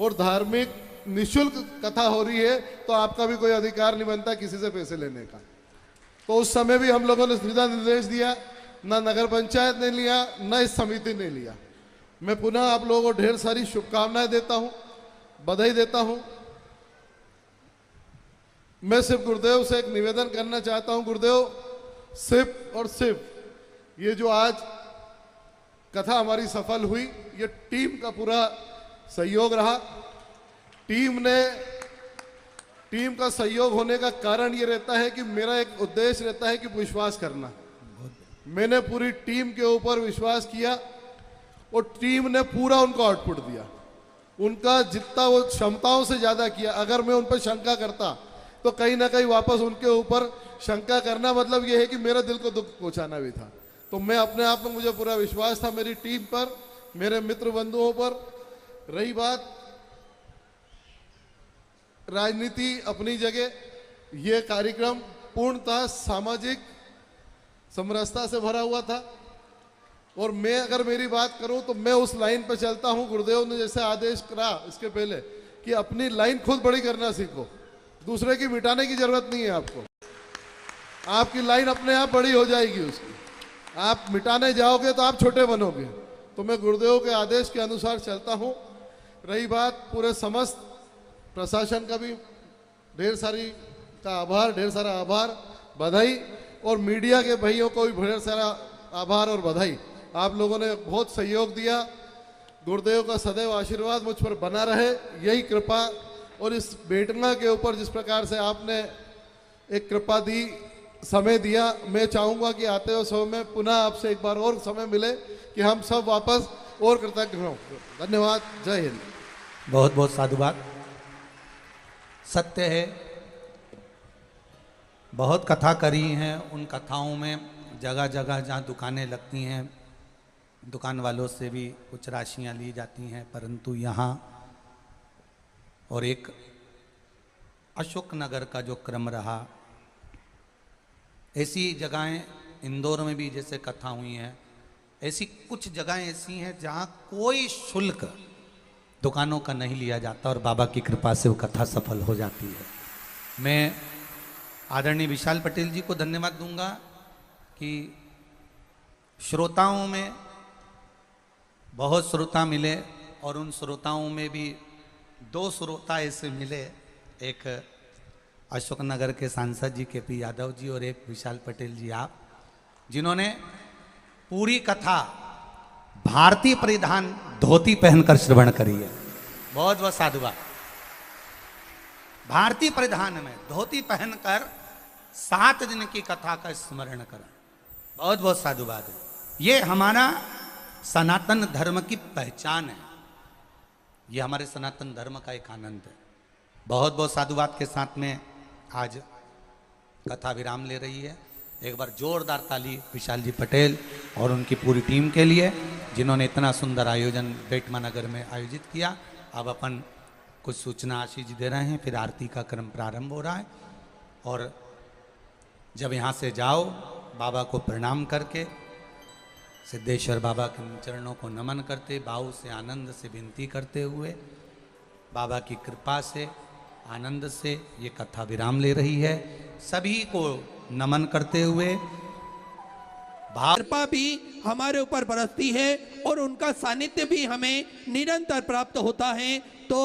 और धार्मिक निःशुल्क कथा हो रही है तो आपका भी कोई अधिकार नहीं बनता किसी से पैसे लेने का। तो उस समय भी हम लोगों ने सीधा निर्देश दिया, ना नगर पंचायत ने लिया, ना इस समिति ने लिया। मैं पुनः आप लोगों को ढेर सारी शुभकामनाएं देता हूं, बधाई देता हूं। मैं सिर्फ गुरुदेव से एक निवेदन करना चाहता हूं। गुरुदेव, सिर्फ और सिर्फ ये जो आज कथा हमारी सफल हुई, ये टीम का पूरा सहयोग रहा। टीम का सहयोग होने का कारण ये रहता है कि मेरा एक उद्देश्य रहता है कि विश्वास करना। मैंने पूरी टीम के ऊपर विश्वास किया और टीम ने पूरा उनको आउटपुट दिया, उनका जितना वो क्षमताओं से ज्यादा किया। अगर मैं उन पर शंका करता तो कहीं ना कहीं वापस उनके ऊपर शंका करना मतलब ये है कि मेरे दिल को दुख पहुंचाना भी था। तो मैं अपने आप में, मुझे पूरा विश्वास था मेरी टीम पर, मेरे मित्र बंधुओं पर। रही बात राजनीति अपनी जगह, ये कार्यक्रम पूर्णतः सामाजिक समरसता से भरा हुआ था। और मैं अगर मेरी बात करूं तो मैं उस लाइन पर चलता हूं, गुरुदेव ने जैसे आदेश करा इसके पहले कि अपनी लाइन खुद बड़ी करना सीखो, दूसरे की मिटाने की जरूरत नहीं है आपको। आपकी लाइन अपने आप बड़ी हो जाएगी, उसकी आप मिटाने जाओगे तो आप छोटे बनोगे। तो मैं गुरुदेव के आदेश के अनुसार चलता हूं। रही बात पूरे समस्त प्रशासन का भी ढेर सारा आभार, बधाई, और मीडिया के भाइयों को भी ढेर सारा आभार और बधाई। आप लोगों ने बहुत सहयोग दिया। गुरुदेव का सदैव आशीर्वाद मुझ पर बना रहे, यही कृपा। और इस बेटमा के ऊपर जिस प्रकार से आपने एक कृपा दी, समय दिया, मैं चाहूंगा कि आते हुए समय में पुनः आपसे एक बार और समय मिले कि हम सब वापस और कृतज्ञ हों। धन्यवाद। जय हिंद। बहुत बहुत साधुवाद। सत्य है, बहुत कथा करी हैं। उन कथाओं में जगह जगह जहाँ दुकानें लगती हैं, दुकान वालों से भी कुछ राशियाँ ली जाती हैं, परंतु यहाँ और एक अशोक नगर का जो क्रम रहा, ऐसी जगहें इंदौर में भी जैसे कथा हुई हैं, ऐसी कुछ जगहें ऐसी हैं जहाँ कोई शुल्क दुकानों का नहीं लिया जाता और बाबा की कृपा से वो कथा सफल हो जाती है। मैं आदरणीय विशाल पटेल जी को धन्यवाद दूंगा कि श्रोताओं में बहुत श्रोता मिले और उन श्रोताओं में भी 2 श्रोता ऐसे मिले, एक अशोकनगर के सांसद जी KP यादव जी और एक विशाल पटेल जी, आप, जिन्होंने पूरी कथा भारतीय परिधान धोती पहनकर श्रवण करी है। बहुत बहुत साधुवाद। भारतीय परिधान में धोती पहनकर 7 दिन की कथा का स्मरण करें, बहुत बहुत साधुवाद है। ये हमारा सनातन धर्म की पहचान है, ये हमारे सनातन धर्म का एक आनंद है। बहुत बहुत साधुवाद के साथ में आज कथा विराम ले रही है। एक बार जोरदार ताली विशाल जी पटेल और उनकी पूरी टीम के लिए, जिन्होंने इतना सुंदर आयोजन बेटमा नगर में आयोजित किया। अब अपन कुछ सूचना आशीष जी दे रहे हैं, फिर आरती का क्रम प्रारंभ हो रहा है। और जब यहाँ से जाओ, बाबा को प्रणाम करके सिद्धेश्वर बाबा के चरणों को नमन करते, भाव से आनंद से विनती करते हुए, बाबा की कृपा से आनंद से ये कथा विराम ले रही है। सभी को नमन करते हुए कृपा भी हमारे ऊपर बरसती है और उनका सानिध्य भी हमें निरंतर प्राप्त होता है। तो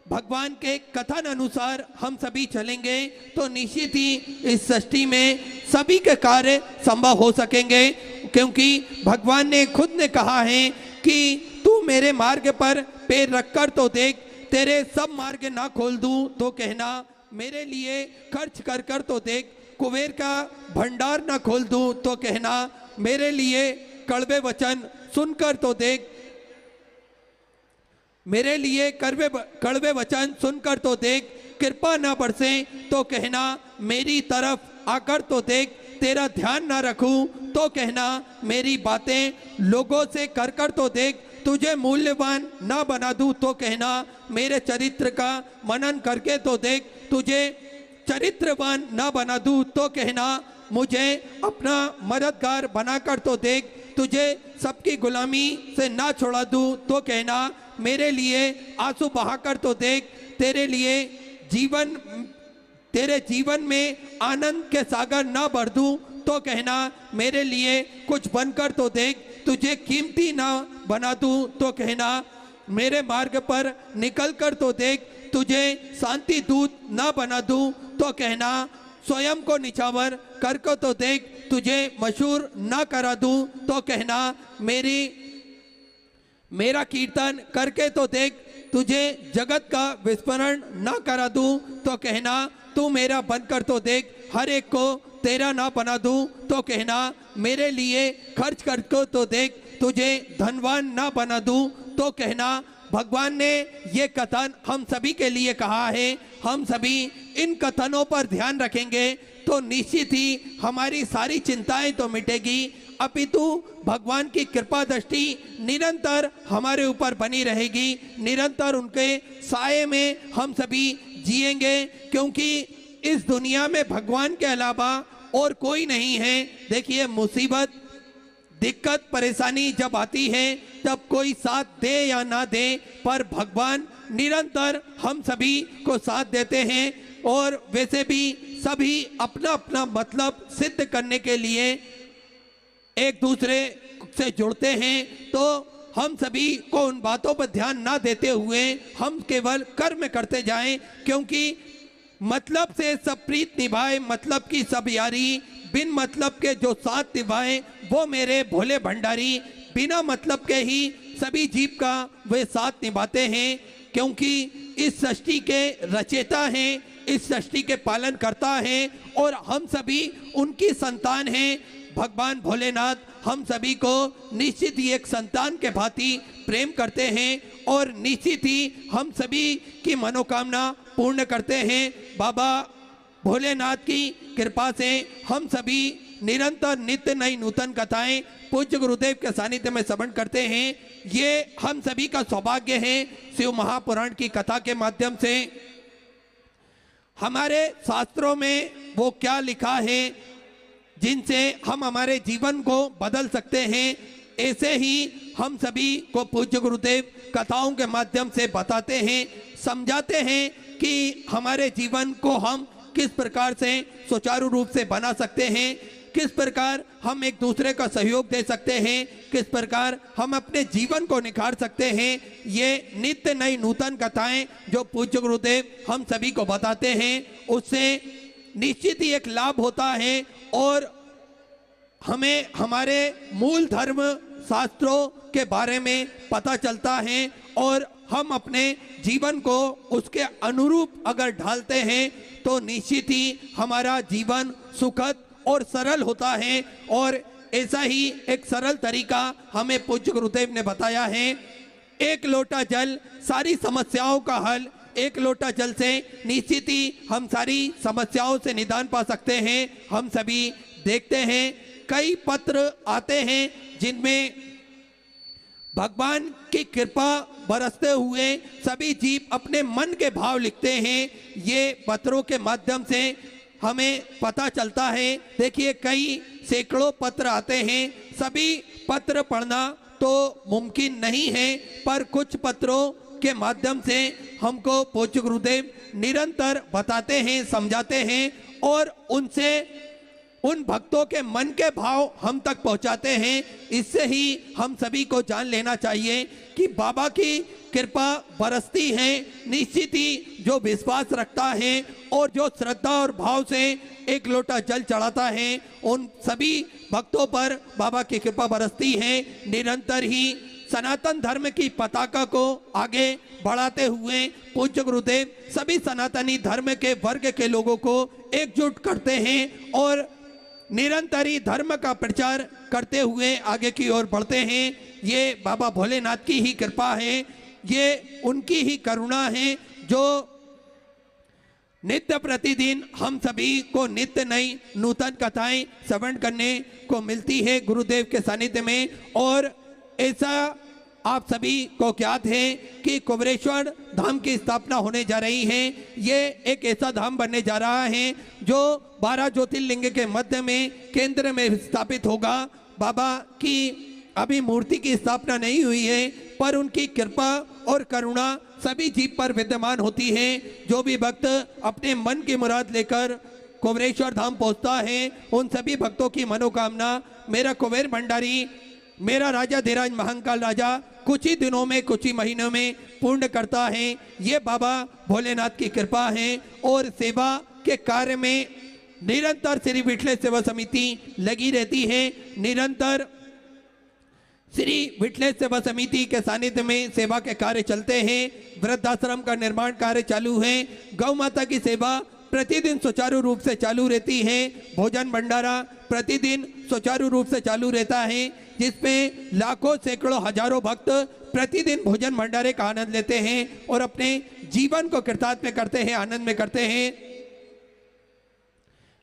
भगवान के कथन अनुसार हम सभी चलेंगे तो निश्चित ही इस सृष्टि में सभी के कार्य संभव हो सकेंगे, क्योंकि भगवान ने खुद ने कहा है कि तू मेरे मार्ग पर पैर रखकर तो देख, तेरे सब मार्ग ना खोल दूं तो कहना, मेरे लिए खर्च कर कर तो देख, कुबेर का भंडार ना खोल दूं तो कहना, मेरे लिए कड़वे वचन सुनकर तो देख, मेरे लिए कड़वे वचन सुनकर तो देख, कृपा ना बरसे तो कहना, मेरी तरफ आकर तो देख, तेरा ध्यान ना रखूं तो कहना, मेरी बातें लोगों से कर कर तो देख, तुझे मूल्यवान ना बना दूं तो कहना, मेरे चरित्र का मनन करके तो देख, तुझे चरित्रवान ना बना दूं तो कहना, मुझे अपना मददगार बनाकर तो देख, तुझे सबकी गुलामी से ना छोड़ा दूं तो कहना, मेरे लिए आंसू बहाकर तो देख, तेरे जीवन में आनंद के सागर ना भर दूं तो कहना, मेरे लिए कुछ बनकर तो देख, तुझे कीमती ना बना दूं तो कहना, मेरे मार्ग पर निकल कर तो देख, तुझे शांति दूत ना बना दूं तो कहना, स्वयं को निछावर कर को तो देख, तुझे मशहूर ना करा दूं तो कहना, मेरा कीर्तन करके तो देख, तुझे जगत का विस्मरण ना करा दूं तो कहना, तू मेरा बनकर तो देख, हर एक को तेरा ना बना दूं तो कहना, मेरे लिए खर्च कर को तो देख, तुझे धनवान ना बना दूं तो कहना। भगवान ने ये कथन हम सभी के लिए कहा है। हम सभी इन कथनों पर ध्यान रखेंगे तो निश्चित ही हमारी सारी चिंताएं तो मिटेगी, अपितु भगवान की कृपा दृष्टि निरंतर हमारे ऊपर बनी रहेगी। निरंतर उनके साये में हम सभी जिएंगे, क्योंकि इस दुनिया में भगवान के अलावा और कोई नहीं है। देखिए, मुसीबत दिक्कत परेशानी जब आती है तब कोई साथ दे या ना दे, पर भगवान निरंतर हम सभी को साथ देते हैं। और वैसे भी सभी अपना अपना मतलब सिद्ध करने के लिए एक दूसरे से जुड़ते हैं, तो हम सभी को उन बातों पर ध्यान ना देते हुए हम केवल कर्म करते जाएं, क्योंकि मतलब से सब प्रीत निभाए, मतलब की सब यारी, बिन मतलब के जो साथ निभाए वो मेरे भोले भंडारी। बिना मतलब के ही सभी जीव का वे साथ निभाते हैं, क्योंकि इस सृष्टि के रचयिता हैं, इस सृष्टि के पालन करता हैं और हम सभी उनकी संतान हैं। भगवान भोलेनाथ हम सभी को निश्चित ही एक संतान के भांति प्रेम करते हैं और निश्चित ही हम सभी की मनोकामना पूर्ण करते हैं। बाबा भोलेनाथ की कृपा से हम सभी निरंतर नित्य नई नूतन कथाएं पूज्य गुरुदेव के सानिध्य में श्रवण करते हैं। ये हम सभी का सौभाग्य है। शिव महापुराण की कथा के माध्यम से हमारे शास्त्रों में वो क्या लिखा है जिनसे हम हमारे जीवन को बदल सकते हैं, ऐसे ही हम सभी को पूज्य गुरुदेव कथाओं के माध्यम से बताते हैं, समझाते हैं कि हमारे जीवन को हम किस प्रकार से सुचारू रूप से बना सकते हैं, किस प्रकार हम एक दूसरे का सहयोग दे सकते हैं, किस प्रकार हम अपने जीवन को निखार सकते हैं। ये नित्य नई नूतन कथाएं जो पूज्य गुरुदेव हम सभी को बताते हैं, उससे निश्चित ही एक लाभ होता है और हमें हमारे मूल धर्म शास्त्रों के बारे में पता चलता है और हम अपने जीवन को उसके अनुरूप अगर ढालते हैं तो निश्चित ही हमारा जीवन सुखद और सरल होता है। और ऐसा ही एक सरल तरीका हमें पूज्य गुरुदेव ने बताया है। एक लोटा जल सारी समस्याओं का हल, एक लोटा जल से निश्चित ही हम सारी समस्याओं से निदान पा सकते हैं। हम सभी देखते हैं कई पत्र आते हैं जिनमें भगवान की कृपा बरसते हुए सभी जीव अपने मन के भाव लिखते हैं। ये पत्रों के माध्यम से हमें पता चलता है। देखिए, कई सैकड़ों पत्र आते हैं, सभी पत्र पढ़ना तो मुमकिन नहीं है, पर कुछ पत्रों के माध्यम से हमको पूज्य गुरुदेव निरंतर बताते हैं, समझाते हैं और उनसे उन भक्तों के मन के भाव हम तक पहुंचाते हैं। इससे ही हम सभी को जान लेना चाहिए कि बाबा की कृपा बरसती है। निश्चित ही जो विश्वास रखता है और जो श्रद्धा और भाव से एक लोटा जल चढ़ाता है, उन सभी भक्तों पर बाबा की कृपा बरसती है। निरंतर ही सनातन धर्म की पताका को आगे बढ़ाते हुए पूज्य गुरुदेव सभी सनातनी धर्म के वर्ग के लोगों को एकजुट करते हैं और निरंतर ही धर्म का प्रचार करते हुए आगे की ओर बढ़ते हैं। ये बाबा भोलेनाथ की ही कृपा है, ये उनकी ही करुणा है जो नित्य प्रतिदिन हम सभी को नित्य नई नूतन कथाएं श्रवण करने को मिलती है गुरुदेव के सानिध्य में। और ऐसा आप सभी को ज्ञात है कि कुबेरेश्वर धाम की स्थापना होने जा रही है। ये एक ऐसा धाम बनने जा रहा है जो 12 ज्योतिर्लिंग के मध्य में केंद्र में स्थापित होगा। बाबा की अभी मूर्ति की स्थापना नहीं हुई है, पर उनकी कृपा और करुणा सभी जीव पर विद्यमान होती है। जो भी भक्त अपने मन की मुराद लेकर कुबेरेश्वर धाम पहुंचता है, उन सभी भक्तों की मनोकामना मेरा कुबेर भंडारी, मेरा राजा धीराज महाकाल राजा कुछ ही दिनों में, कुछ ही महीनों में पूर्ण करता है। ये बाबा भोलेनाथ की कृपा है और सेवा के कार्य में निरंतर श्री विठले सेवा समिति लगी रहती है। निरंतर श्री विठले सेवा समिति के सानिध्य में सेवा के कार्य चलते हैं। वृद्धाश्रम का निर्माण कार्य चालू है। गौ माता की सेवा प्रतिदिन सुचारू रूप से चालू रहती है। भोजन भंडारा प्रतिदिन सुचारू रूप से चालू रहता है, जिसमें लाखों सैकड़ों हजारों भक्त प्रतिदिन भोजन भंडारे का आनंद लेते हैं और अपने जीवन को कृतार्थ में करते हैं, आनंद में करते हैं।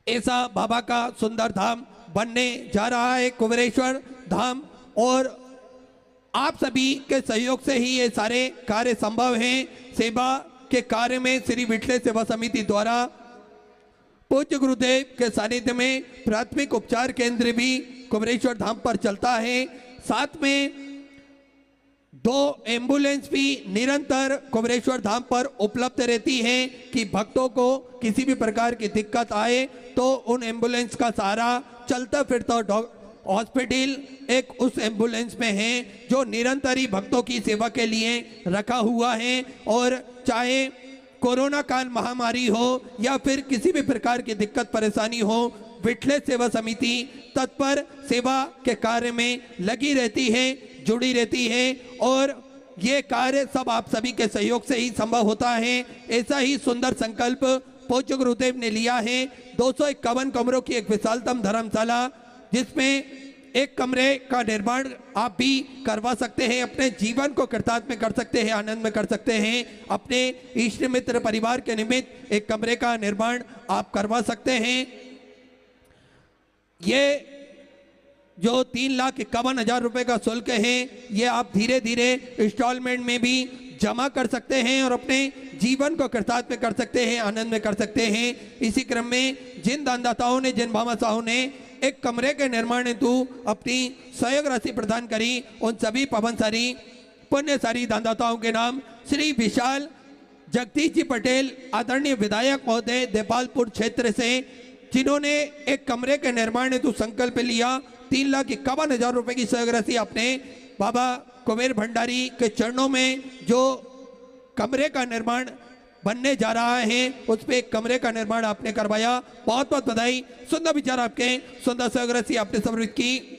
ऐसा बाबा का सुंदर धाम बनने जा रहा है कुबेरेश्वर धाम, और आप सभी के सहयोग से ही ये सारे कार्य संभव हैं। सेवा के कार्य में श्री विठले सेवा समिति द्वारा पूज्य गुरुदेव के सानिध्य में प्राथमिक उपचार केंद्र भी कुबेरेश्वर धाम पर चलता है। साथ में 2 एम्बुलेंस भी निरंतर कुबेरेश्वर धाम पर उपलब्ध रहती हैं कि भक्तों को किसी भी प्रकार की दिक्कत आए तो उन एम्बुलेंस का सहारा चलता फिरता हॉस्पिटल एक उस एम्बुलेंस में है जो निरंतर ही भक्तों की सेवा के लिए रखा हुआ है। और चाहे कोरोना काल महामारी हो या फिर किसी भी प्रकार की दिक्कत परेशानी हो, विठले सेवा समिति तत्पर सेवा के कार्य में लगी रहती है, जुड़ी रहती है। और ये कार्य सब आप सभी के सहयोग से ही संभव होता है। ऐसा ही सुंदर संकल्प पूज्य गुरुदेव ने लिया है। 251 कमरों की एक विशालतम धर्मशाला, जिसमें एक कमरे का निर्माण आप भी करवा सकते हैं, अपने जीवन को कृतार्थ में कर सकते हैं, आनंद में कर सकते हैं। अपने इष्ट मित्र परिवार के निमित्त एक कमरे का निर्माण आप करवा सकते हैं। ये जो 3,51,000 रुपए का शुल्क है, ये आप धीरे धीरे इंस्टॉलमेंट में भी जमा कर सकते हैं और अपने जीवन को कृतार्थ में कर सकते हैं, आनंद में कर सकते हैं। इसी क्रम में जिन दानदाताओं ने, जिन भामाशाहों ने एक कमरे के निर्माण हेतु अपनी सहयोग राशि प्रदान करी, उन सभी पवनसारी पुण्यसारी दानदाताओं के नाम श्री विशाल जगदीश जी पटेल, आदरणीय विधायक महोदय देपालपुर क्षेत्र से, जिन्होंने एक कमरे के निर्माण हेतु संकल्प लिया। 3,51,000 रुपए की सहयोग राशि अपने बाबा कुबेर भंडारी के चरणों में जो कमरे का निर्माण बनने जा रहा है, उस पे एक कमरे का निर्माण आपने करवाया। बहुत बहुत बधाई। सुंदर विचार आपके, सुंदर सहयोग राशि आपने समर्पित की।